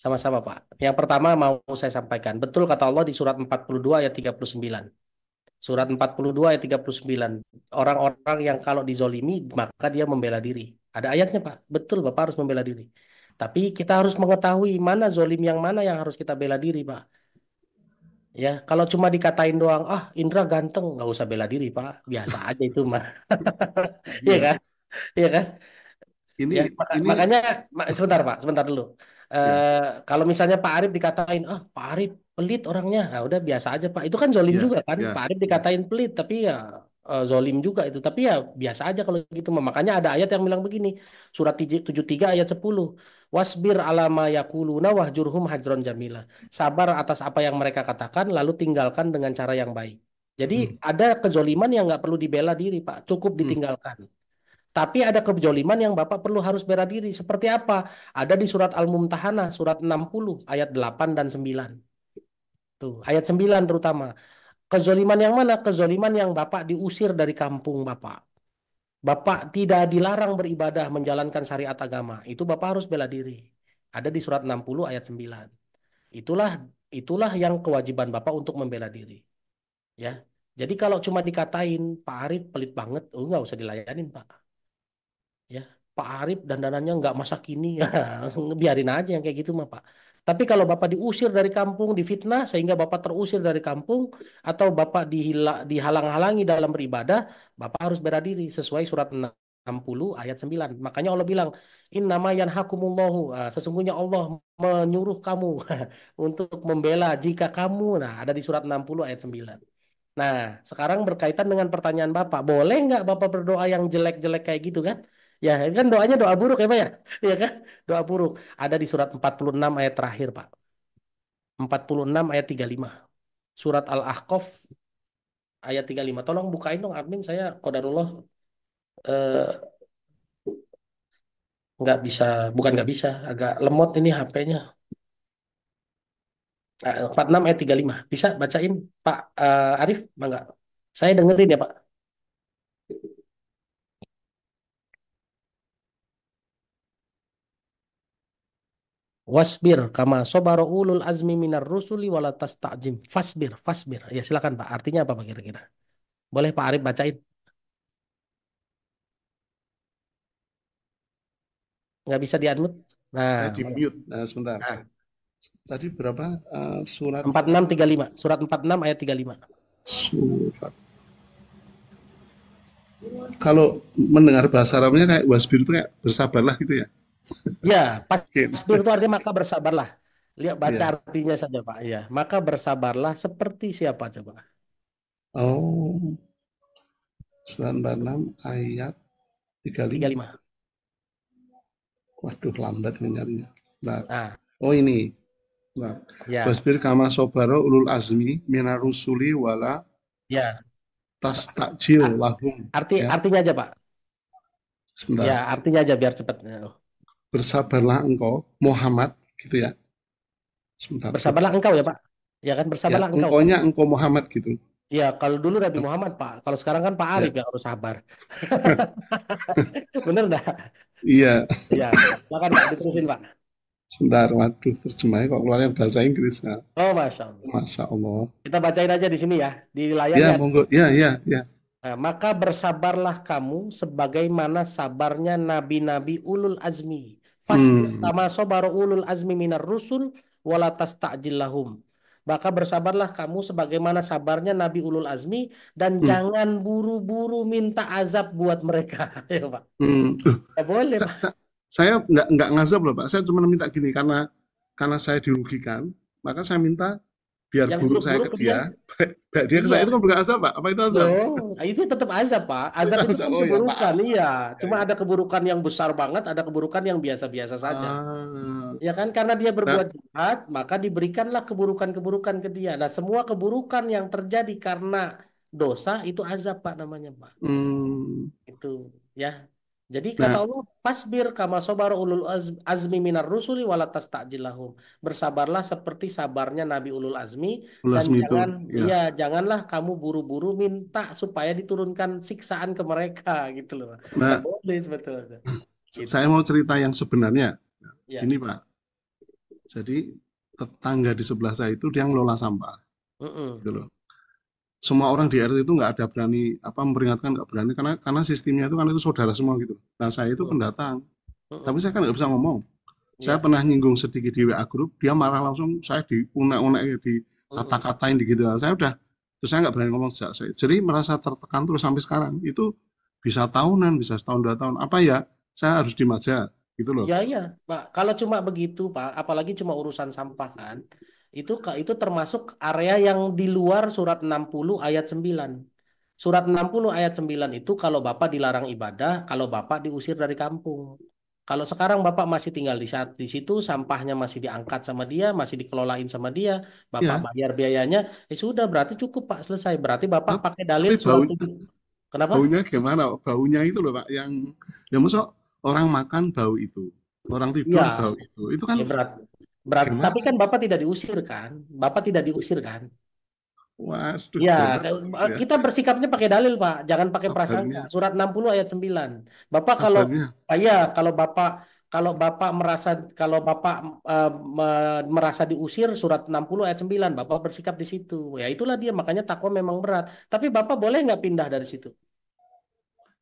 Sama-sama, Pak. Yang pertama mau saya sampaikan. Betul kata Allah di surat 42 ayat 39. Surat 42 ayat 39. Orang-orang yang kalau dizolimi, maka dia membela diri. Ada ayatnya, Pak. Betul, Bapak harus membela diri. Tapi kita harus mengetahui mana zolim yang mana yang harus kita bela diri, Pak. Ya, kalau cuma dikatain doang, Indra ganteng, nggak usah bela diri, Pak. Biasa aja itu mah. Iya Iya. kan? Iya kan? Ini Ya, ini makanya sebentar Pak, sebentar dulu. ya, Kalau misalnya Pak Arif dikatain, Pak Arif pelit orangnya, nah udah biasa aja Pak. Itu kan zolim ya, juga kan. ya, Pak Arif ya. dikatain pelit, tapi ya zolim juga itu. Tapi ya biasa aja kalau gitu. Makanya ada ayat yang bilang begini, surat 73 ayat 10. Wasbir ala ma yaquluna wahjurhum hajron jamila. Sabar atas apa yang mereka katakan, lalu tinggalkan dengan cara yang baik. Jadi ada kezoliman yang nggak perlu dibela diri Pak, cukup ditinggalkan. Tapi ada kejoliman yang Bapak perlu harus bela diri. Seperti apa? Ada di surat Al-Mumtahanah, surat 60, ayat 8 dan 9. Tuh, ayat 9 terutama. Kezoliman yang mana? Kezoliman yang Bapak diusir dari kampung Bapak. Bapak tidak dilarang beribadah menjalankan syariat agama. Itu Bapak harus bela diri. Ada di surat 60 ayat 9. Itulah yang kewajiban Bapak untuk membela diri. Ya. Jadi kalau cuma dikatain Pak Arif pelit banget, nggak usah dilayanin Pak. Ya, Pak Arif dandanannya nggak masa kini, ya biarin aja yang kayak gitu mah Pak. Tapi kalau Bapak diusir dari kampung, difitnah sehingga Bapak terusir dari kampung atau Bapak dihalang-halangi dalam beribadah, Bapak harus bela diri sesuai surat 60 ayat 9. Makanya Allah bilang, innama yanhakumullahu, sesungguhnya Allah menyuruh kamu untuk membela jika kamu, nah ada di surat 60 ayat 9. Nah, sekarang berkaitan dengan pertanyaan Bapak, boleh nggak Bapak berdoa yang jelek-jelek kayak gitu kan? Ya, ini kan doanya doa buruk ya Pak ya? Iya kan? Doa buruk. Ada di surat 46 ayat terakhir Pak. 46 ayat 35. Surat Al-Ahqaf ayat 35. Tolong bukain dong admin, saya qadarullah eh, nggak bisa, bukan nggak bisa, agak lemot ini HP-nya. 46 ayat 35. Bisa bacain Pak Arif? Enggak. Saya dengerin ya Pak. Wasbir kama sobaro ulul azmi minar rusuli wala tasta'jim. Fasbir, fasbir. Ya silakan Pak. Artinya apa Pak kira-kira? Boleh Pak Arif bacain? Nggak bisa di-unmute? Nah, Saya di boleh. mute. Nah, sebentar. Nah, Tadi berapa surat 4635. Surat 46 ayat 35. surat? Kalau mendengar bahasa Arabnya kayak wasbir itu kayak bersabarlah gitu ya. Ya, Oke. fasbir itu artinya maka bersabarlah. Lihat baca Iya. artinya saja Pak. Ya, maka bersabarlah seperti siapa coba? Oh, surat 46 ayat 35. 35. Waduh, lambat nih nyarinya. Nah, Nah, oh ini. Nah, ya, wasbir kama sobaro ulul azmi minar rusuli wala ya. tastakjil A- lahum. Ya, Artinya aja Pak. sebentar. Ya, artinya aja biar cepat. Bersabarlah engkau Muhammad gitu ya. Sebentar. Bersabarlah engkau ya Pak. Ya kan Ya, bersabarlah engkau. engkaunya engkau Muhammad gitu. Ya, kalau dulu Nabi Muhammad, Pak. Kalau sekarang kan Pak Ya, Arif yang harus sabar. Bener enggak? iya. Ya, silakan Pak, diterusin Pak. Sebentar, waduh, terjemahnya kok keluarnya bahasa Inggris. Nah, Oh, Masya Allah. Masya Allah. Kita bacain aja di sini ya, di layar Ya, ya. monggo. Ya, ya, ya. Nah, maka bersabarlah kamu sebagaimana sabarnya nabi-nabi ulul azmi. Fasbir Hmm, kama sabara ulul azmi minar rusul wala tasta'jil lahum. Maka bersabarlah kamu sebagaimana sabarnya Nabi Ulul Azmi dan Hmm. jangan buru-buru minta azab buat mereka. Ya, Pak. Loh, Ya boleh, Pak. saya nggak ngazab loh Pak. Saya cuma minta gini karena saya dirugikan, maka saya minta biar Yang buruk saya buruk-buruk ke ke dia. dia, baik dia ke Iya. saya, itu kan bukan azab Pak. Apa itu azab? Loh, itu tetap azab, Pak. Azab itu Azab. kan Oh ya, keburukan, maaf. iya. Ya, Cuma ya. ada keburukan yang besar banget, ada keburukan yang biasa-biasa saja. Ah. Ya kan, karena dia Nah, berbuat jahat, maka diberikanlah keburukan-keburukan ke dia. Nah, semua keburukan yang terjadi karena dosa itu azab, Pak, namanya, Pak. Itu, ya. Jadi kata nah, Allah, pasbir kama sabar ulul azmi minar rusuli wala tasta'jilahum. Bersabarlah seperti sabarnya Nabi Ulul Azmi dan Ulasmi itu, ya. iya, janganlah kamu buru-buru minta supaya diturunkan siksaan ke mereka gitu loh. Nggak Nah, boleh sebetulnya. Gitu. saya mau cerita yang sebenarnya. Ya. Ini Pak, jadi tetangga di sebelah saya itu dia ngelola sampah, gitu loh. Semua orang di RT itu nggak ada berani memperingatkan, nggak berani karena sistemnya itu kan itu saudara semua gitu. Nah saya itu pendatang, tapi saya kan nggak bisa ngomong. Saya Ya. pernah nyinggung sedikit di WA grup, dia marah langsung, saya diunek-unek, dikata-katain gitu. Saya udah, terus saya nggak berani ngomong sejak saya. Jadi merasa tertekan terus sampai sekarang. Itu bisa tahunan, bisa setahun 2 tahun. Apa ya? Saya harus diem aja, gitu loh. Ya, iya, Pak. Kalau cuma begitu, Pak, apalagi cuma urusan sampah kan, itu termasuk area yang di luar surat 60 ayat 9. Surat 60 ayat 9 itu kalau Bapak dilarang ibadah, kalau Bapak diusir dari kampung. Kalau sekarang Bapak masih tinggal di situ, sampahnya masih diangkat sama dia, masih dikelolain sama dia, Bapak Ya, bayar biayanya, sudah berarti cukup, Pak, selesai. Berarti Bapak pakai dalil tapi surat 7. Kenapa? baunya gimana? Baunya itu loh Pak, yang masuk orang makan bau itu, orang tidur Iya, bau itu. Itu kan ya berat. gimana? Tapi kan Bapak tidak diusir kan? Bapak tidak diusir kan? Waduh, Ya, hebat ya. kita bersikapnya pakai dalil, Pak. Jangan pakai prasangka. Sabarnya, Surat 60 ayat 9. Bapak kalau sabarnya. ya, kalau Bapak merasa merasa diusir surat 60 ayat 9, Bapak bersikap di situ. Ya, itulah dia makanya takwa memang berat. Tapi Bapak boleh nggak pindah dari situ?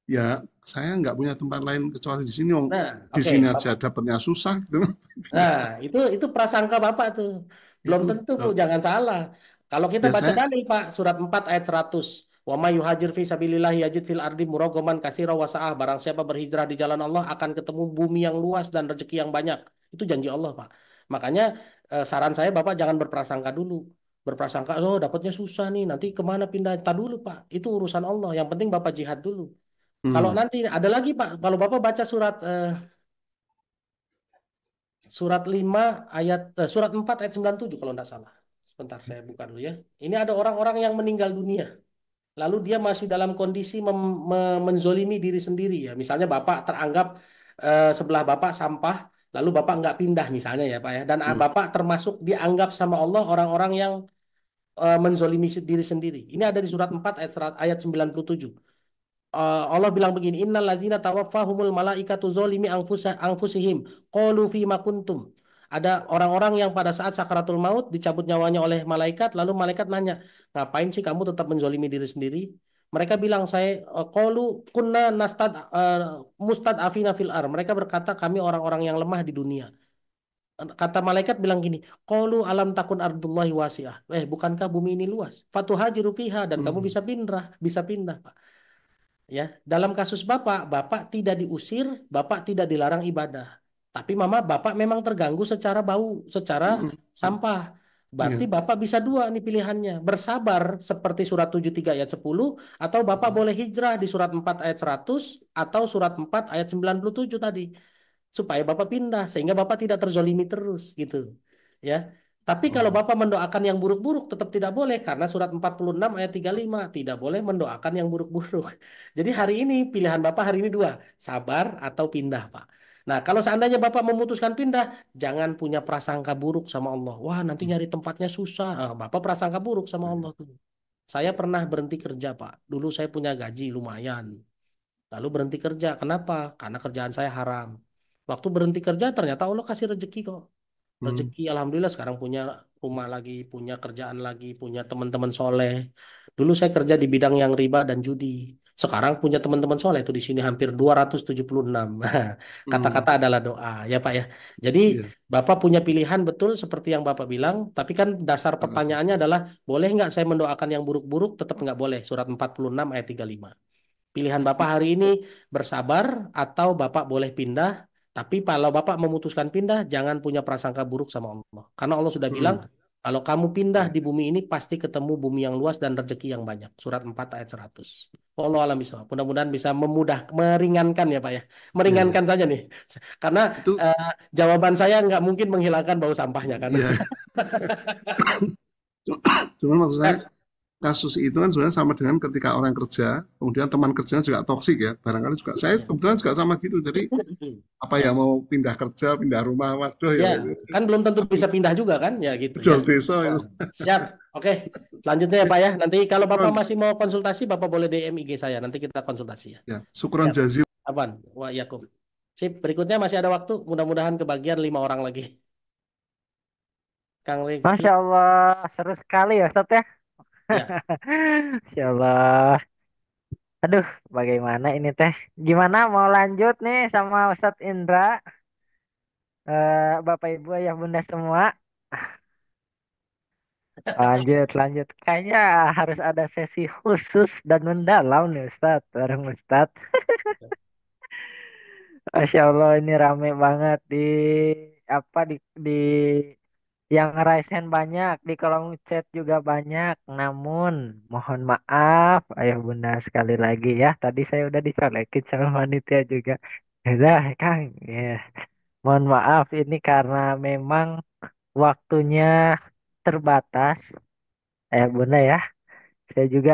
Ya, saya nggak punya tempat lain kecuali di sini. Nah, Di oke, sini aja dapatnya susah gitu. Nah, itu prasangka Bapak tuh. Belum Itu tentu, jangan salah. Kalau kita ya baca saya dalil, Pak, surat 4 ayat 100. Wa may yuhajir fi sabilillah yajid fil ardi muragoman katsira wa sa'ah. Barang siapa berhijrah di jalan Allah akan ketemu bumi yang luas dan rezeki yang banyak. Itu janji Allah, Pak. Makanya saran saya Bapak jangan berprasangka dulu. Berprasangka, oh dapatnya susah nih, nanti kemana pindah? Tak dulu, Pak. Itu urusan Allah. Yang penting Bapak jihad dulu. Kalau nanti ada lagi, Pak, kalau Bapak baca surat 4 ayat 97 kalau tidak salah. Sebentar saya buka dulu ya. Ini ada orang-orang yang meninggal dunia. Lalu dia masih dalam kondisi menzolimi diri sendiri ya. Misalnya Bapak teranggap sebelah Bapak sampah, lalu Bapak nggak pindah misalnya ya Pak ya. Dan Bapak termasuk dianggap sama Allah orang-orang yang menzolimi diri sendiri. Ini ada di surat 4 ayat 97. Allah bilang begini, innal ladzina tawaffahumul malaikatu zalimi anfusihim qalu fima kuntum. Ada orang-orang yang pada saat sakaratul maut dicabut nyawanya oleh malaikat, lalu malaikat nanya, ngapain sih kamu tetap menzolimi diri sendiri? Mereka bilang, saya qalu kunna mustad'afina fil ar. Mereka berkata, kami orang-orang yang lemah di dunia. Kata malaikat bilang gini, qalu alam takun ardullahi wasi'ah. Bukankah bumi ini luas? Fatuhajiru fiha, dan kamu bisa pindah, Pak. Ya, dalam kasus Bapak tidak diusir, Bapak tidak dilarang ibadah. Tapi Bapak memang terganggu secara bau, secara sampah. Berarti Bapak bisa dua nih pilihannya. Bersabar seperti surat 73 ayat 10, atau Bapak boleh hijrah di surat 4 ayat 100, atau surat 4 ayat 97 tadi. Supaya Bapak pindah, sehingga Bapak tidak terzolimi terus gitu. Ya. Tapi kalau Bapak mendoakan yang buruk-buruk tetap tidak boleh karena surat 46 ayat 35 tidak boleh mendoakan yang buruk-buruk. Jadi hari ini pilihan Bapak hari ini dua, sabar atau pindah, Pak. Nah, kalau seandainya Bapak memutuskan pindah, jangan punya prasangka buruk sama Allah. Wah, nanti nyari tempatnya susah. Bapak prasangka buruk sama Allah tuh. Saya pernah berhenti kerja, Pak. Dulu saya punya gaji lumayan. Lalu berhenti kerja. Kenapa? Karena kerjaan saya haram. Waktu berhenti kerja ternyata Allah kasih rezeki kok. Rezeki alhamdulillah sekarang punya rumah lagi, punya kerjaan lagi, punya teman-teman soleh. Dulu saya kerja di bidang yang riba dan judi. Sekarang punya teman-teman soleh itu di sini hampir 276. Kata-kata Hmm, adalah doa, ya Pak ya. Jadi iya. Bapak punya pilihan betul seperti yang Bapak bilang, tapi kan dasar Makasih. pertanyaannya adalah boleh nggak saya mendoakan yang buruk-buruk? Tetap nggak boleh. Surat 46 ayat 35. Pilihan Bapak hari ini bersabar atau Bapak boleh pindah. Tapi kalau Bapak memutuskan pindah, jangan punya prasangka buruk sama Allah. Karena Allah sudah bilang, Hmm, kalau kamu pindah ya. di bumi ini pasti ketemu bumi yang luas dan rezeki yang banyak. Surat 4 ayat 100. Wallahu a'lam bishawab. Mudah-mudahan bisa meringankan ya Pak ya. Iya, iya. Meringankan saja nih. Karena Itu eh, jawaban saya nggak mungkin menghilangkan bau sampahnya kan. iya. Cuman maksud saya kasus itu kan sebenarnya sama dengan ketika orang kerja, kemudian teman kerjanya juga toksik ya. Barangkali juga saya kebetulan juga sama gitu. Jadi apa ya mau pindah kerja, pindah rumah, waduh ya Ya, itu kan belum tentu bisa pindah juga kan, ya gitu ya. jual desa itu. Siap, oke. Selanjutnya ya Pak ya. Nanti kalau Bapak Syukron. masih mau konsultasi, Bapak boleh DM IG saya. Nanti kita konsultasi ya. Ya, syukron Siap. jazil. Apaan? Wah, Yakub. Sip, berikutnya masih ada waktu. Mudah-mudahan kebagian 5 orang lagi. Kang Rifki. Masya Allah, seru sekali ya Ustaz ya. Ya, Masya Allah. Aduh, bagaimana ini teh? Gimana mau lanjut nih sama Ustadz Indra, Bapak Ibu Ayah Bunda semua? Lanjut, lanjut. Kayaknya harus ada sesi khusus dan mendalam nih Ustadz, bareng Ustadz. Masya Allah ini rame banget apa di yang raise hand banyak, di kolom chat juga banyak. Namun mohon maaf Ayah Bunda sekali lagi ya. Tadi saya udah dicolekin sama panitia juga. Udah Kang, ya. Mohon maaf ini karena memang waktunya terbatas. Ayah Bunda ya. Saya juga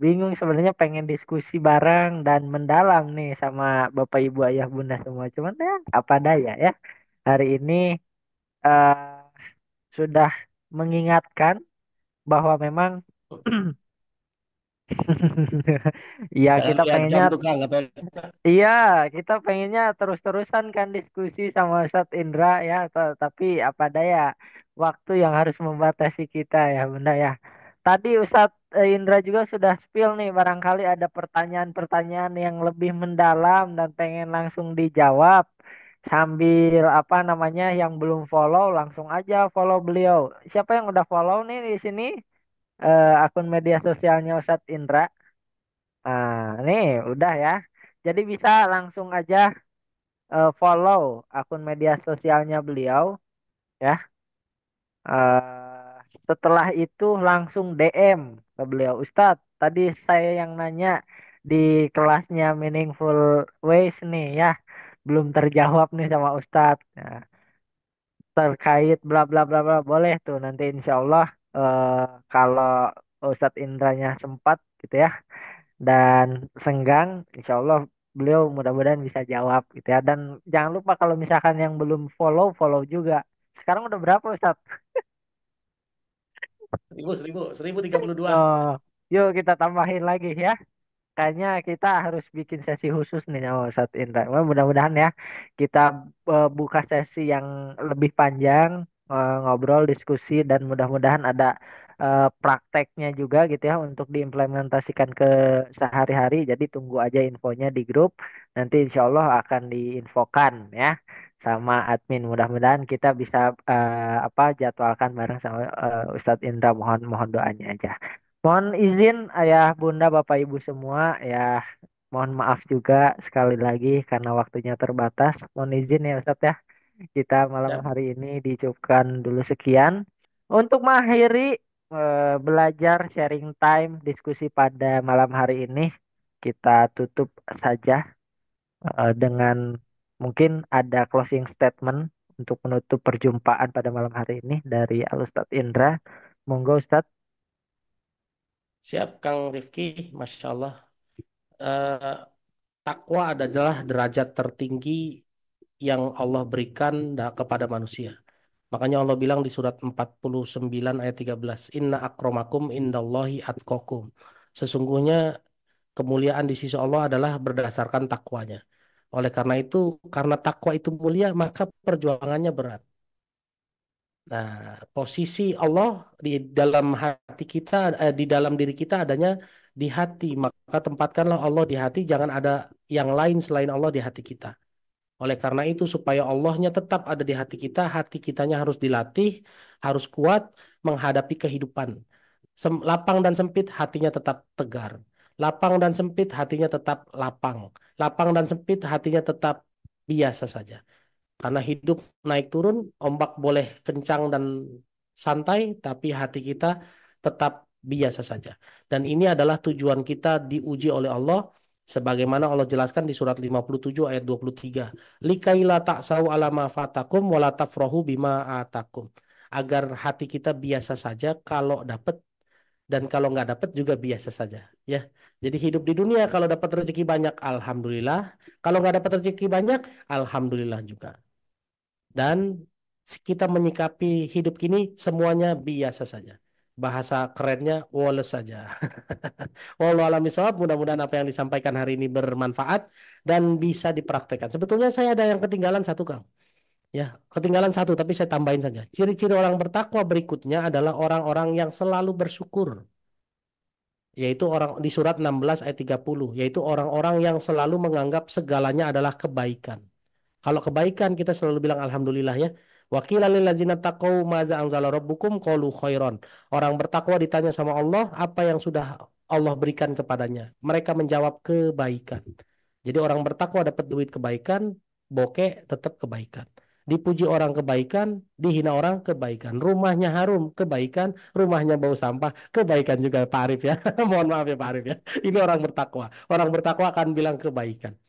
bingung sebenarnya pengen diskusi bareng dan mendalam nih sama Bapak Ibu Ayah Bunda semua. Cuman ya apa daya ya. Hari ini eh, sudah mengingatkan bahwa memang ya jangan kita lihat jam pengennya tuh Kang. iya kita pengennya terus-terusan kan diskusi sama Ustadz Indra ya tapi apa daya waktu yang harus membatasi kita ya Bunda ya. Tadi Ustadz Indra juga sudah spill nih barangkali ada pertanyaan-pertanyaan yang lebih mendalam dan pengen langsung dijawab sambil apa namanya yang belum follow langsung aja follow beliau. Siapa yang udah follow nih di sini? Akun media sosialnya Ustadz Indra. Nah, nih udah ya. Jadi bisa langsung aja follow akun media sosialnya beliau ya. Setelah itu langsung DM ke beliau. Ustadz, tadi saya yang nanya di kelasnya Meaningful Ways nih ya. Belum terjawab nih sama Ustadz. Nah, terkait bla bla bla bla boleh tuh nanti insya Allah kalau Ustadz Indranya sempat gitu ya dan senggang, insya Allah beliau mudah-mudahan bisa jawab gitu ya. Dan jangan lupa kalau misalkan yang belum follow, follow juga. Sekarang udah berapa Ustadz? 1032. Oh, yuk kita tambahin lagi ya. Kayaknya kita harus bikin sesi khusus nih sama Ustadz Indra. Wah, mudah-mudahan ya kita buka sesi yang lebih panjang, ngobrol, diskusi, dan mudah-mudahan ada prakteknya juga gitu ya untuk diimplementasikan ke sehari-hari. Jadi tunggu aja infonya di grup. Nanti insya Allah akan diinfokan ya sama admin. Mudah-mudahan kita bisa apa jadwalkan bareng sama Ustadz Indra. Mohon mohon doanya aja. Mohon izin ayah bunda bapak ibu semua ya mohon maaf juga sekali lagi karena waktunya terbatas. Mohon izin ya Ustadz ya. Kita malam Ya. hari ini dicukupkan dulu sekian. Untuk mengakhiri belajar sharing time diskusi pada malam hari ini kita tutup saja dengan mungkin ada closing statement untuk menutup perjumpaan pada malam hari ini dari Al Ustadz Indra. Monggo Ustadz. Siap Kang Rifki, Masya Allah. Eh, Takwa adalah derajat tertinggi yang Allah berikan kepada manusia. Makanya Allah bilang di surat 49 ayat 13, Inna akromakum indallahi atqakum. Sesungguhnya kemuliaan di sisi Allah adalah berdasarkan takwanya. Oleh karena itu, karena takwa itu mulia, maka perjuangannya berat. Nah, posisi Allah di dalam hati kita, di dalam diri kita adanya di hati. Maka tempatkanlah Allah di hati, jangan ada yang lain selain Allah di hati kita. Oleh karena itu, supaya Allahnya tetap ada di hati kita, hati kitanya harus dilatih, harus kuat menghadapi kehidupan. Lapang dan sempit, hatinya tetap tegar. Lapang dan sempit, hatinya tetap lapang. Lapang dan sempit, hatinya tetap biasa saja. Karena hidup naik turun, ombak boleh kencang dan santai, tapi hati kita tetap biasa saja. Dan ini adalah tujuan kita diuji oleh Allah, sebagaimana Allah jelaskan di surat 57 ayat 23. Likaila ta'sau ala ma fatakum wa la tafrahu bima atakum. Agar hati kita biasa saja kalau dapat, dan kalau nggak dapat juga biasa saja. Ya, jadi hidup di dunia kalau dapat rezeki banyak, alhamdulillah. Kalau nggak dapat rezeki banyak, alhamdulillah juga. Dan kita menyikapi hidup kini semuanya biasa saja. Bahasa kerennya woles saja. Wallahu a'lam bishawab. Mudah-mudahan apa yang disampaikan hari ini bermanfaat dan bisa dipraktekkan. Sebetulnya saya ada yang ketinggalan satu, Kang. Ya, ketinggalan satu, tapi saya tambahin saja. Ciri-ciri orang bertakwa berikutnya adalah orang-orang yang selalu bersyukur. Yaitu orang di surat 16 ayat 30. Yaitu orang-orang yang selalu menganggap segalanya adalah kebaikan. Kalau kebaikan kita selalu bilang alhamdulillah ya. Wa qila lil ladzina taqau maza anzala rabbukum qalu khairan. Orang bertakwa ditanya sama Allah apa yang sudah Allah berikan kepadanya. Mereka menjawab kebaikan. Jadi orang bertakwa dapat duit kebaikan, bokeh tetap kebaikan. Dipuji orang kebaikan, dihina orang kebaikan. Rumahnya harum, kebaikan. Rumahnya bau sampah, kebaikan juga Pak Arif ya. Mohon maaf ya Pak Arif ya. Ini orang bertakwa. Orang bertakwa akan bilang kebaikan.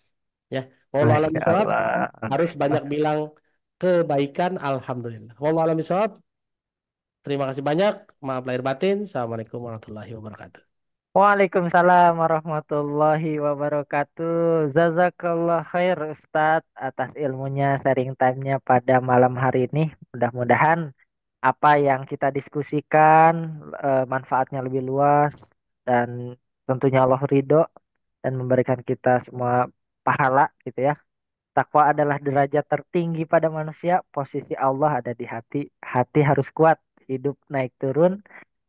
Ya, wallahu a'lam Masya bishawab, Allah. harus banyak bilang kebaikan, alhamdulillah. Wallahu a'lam bishawab. Terima kasih banyak. Maaf lahir batin. Assalamualaikum warahmatullahi wabarakatuh. Waalaikumsalam warahmatullahi wabarakatuh. Jazakallah khair Ustadz atas ilmunya, sharing time-nya pada malam hari ini. Mudah-mudahan apa yang kita diskusikan manfaatnya lebih luas dan tentunya Allah ridho dan memberikan kita semua pahala gitu ya. Takwa adalah derajat tertinggi pada manusia. Posisi Allah ada di hati. Hati harus kuat. Hidup naik turun,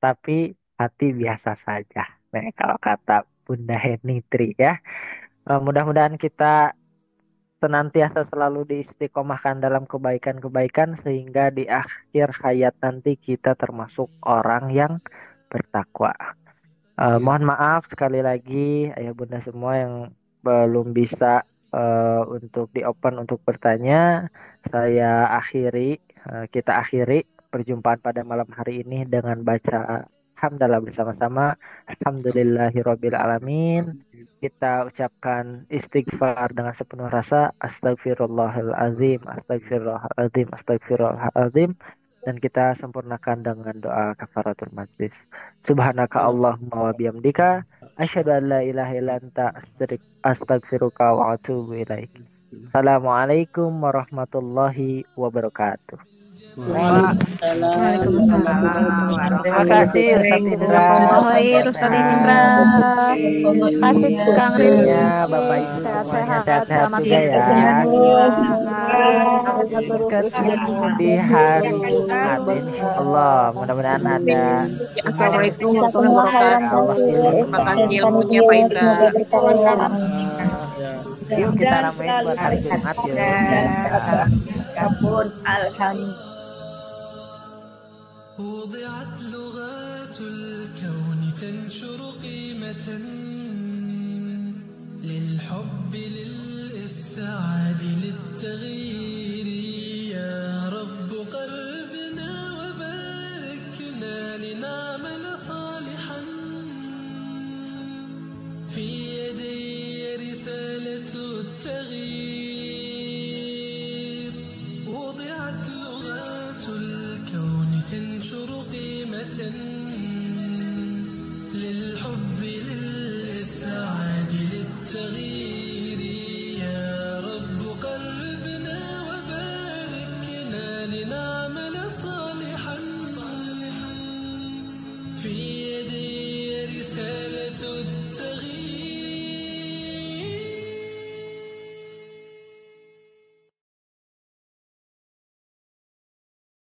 tapi hati biasa saja. Nah, kalau kata Bunda Henitri ya. Mudah-mudahan kita senantiasa selalu diistiqomahkan dalam kebaikan-kebaikan sehingga di akhir hayat nanti kita termasuk orang yang bertakwa. Mohon maaf sekali lagi ayah bunda semua yang belum bisa untuk di open untuk bertanya. Kita akhiri perjumpaan pada malam hari ini dengan baca hamdalah bersama-sama. Alhamdulillahirabbil alamin. Kita ucapkan istighfar dengan sepenuh rasa. Astagfirullahalazim, astagfirullahalazim, astagfirullahalazim. Dan kita sempurnakan dengan doa kafaratul majlis. Subhanaka Allahumma wa bihamdika asyhadu an la ilaha illa anta astaghfiruka wa atubu ilaik. Assalamualaikum warahmatullahi wabarakatuh. Terima kasih Ustaz Indra. Ustaz Indra. Terima kasih Kang Rizky. Bapak Ibu semuanya sehat-sehat juga ya. Di hari Jumat insyaallah mudah-mudahan ada. Assalamualaikum warahmatullahi wabarakatuh. Terima kasih ilmunya Pak Indra. Yuk kita ramein buat hari Jumat yuk. Kapun alhamdulillah. وضعت لغات الكون تنشر قيمة للحب للإسعاد للتغيير يا رب قربنا وباركنا لنعمل صالحا في يدي رسالة التغيير وضعت لغات الكون تنشر قيمة للحب للإسعاد للتغيير يا رب قربنا وباركنا لنعمل صالحا في يدي رسالة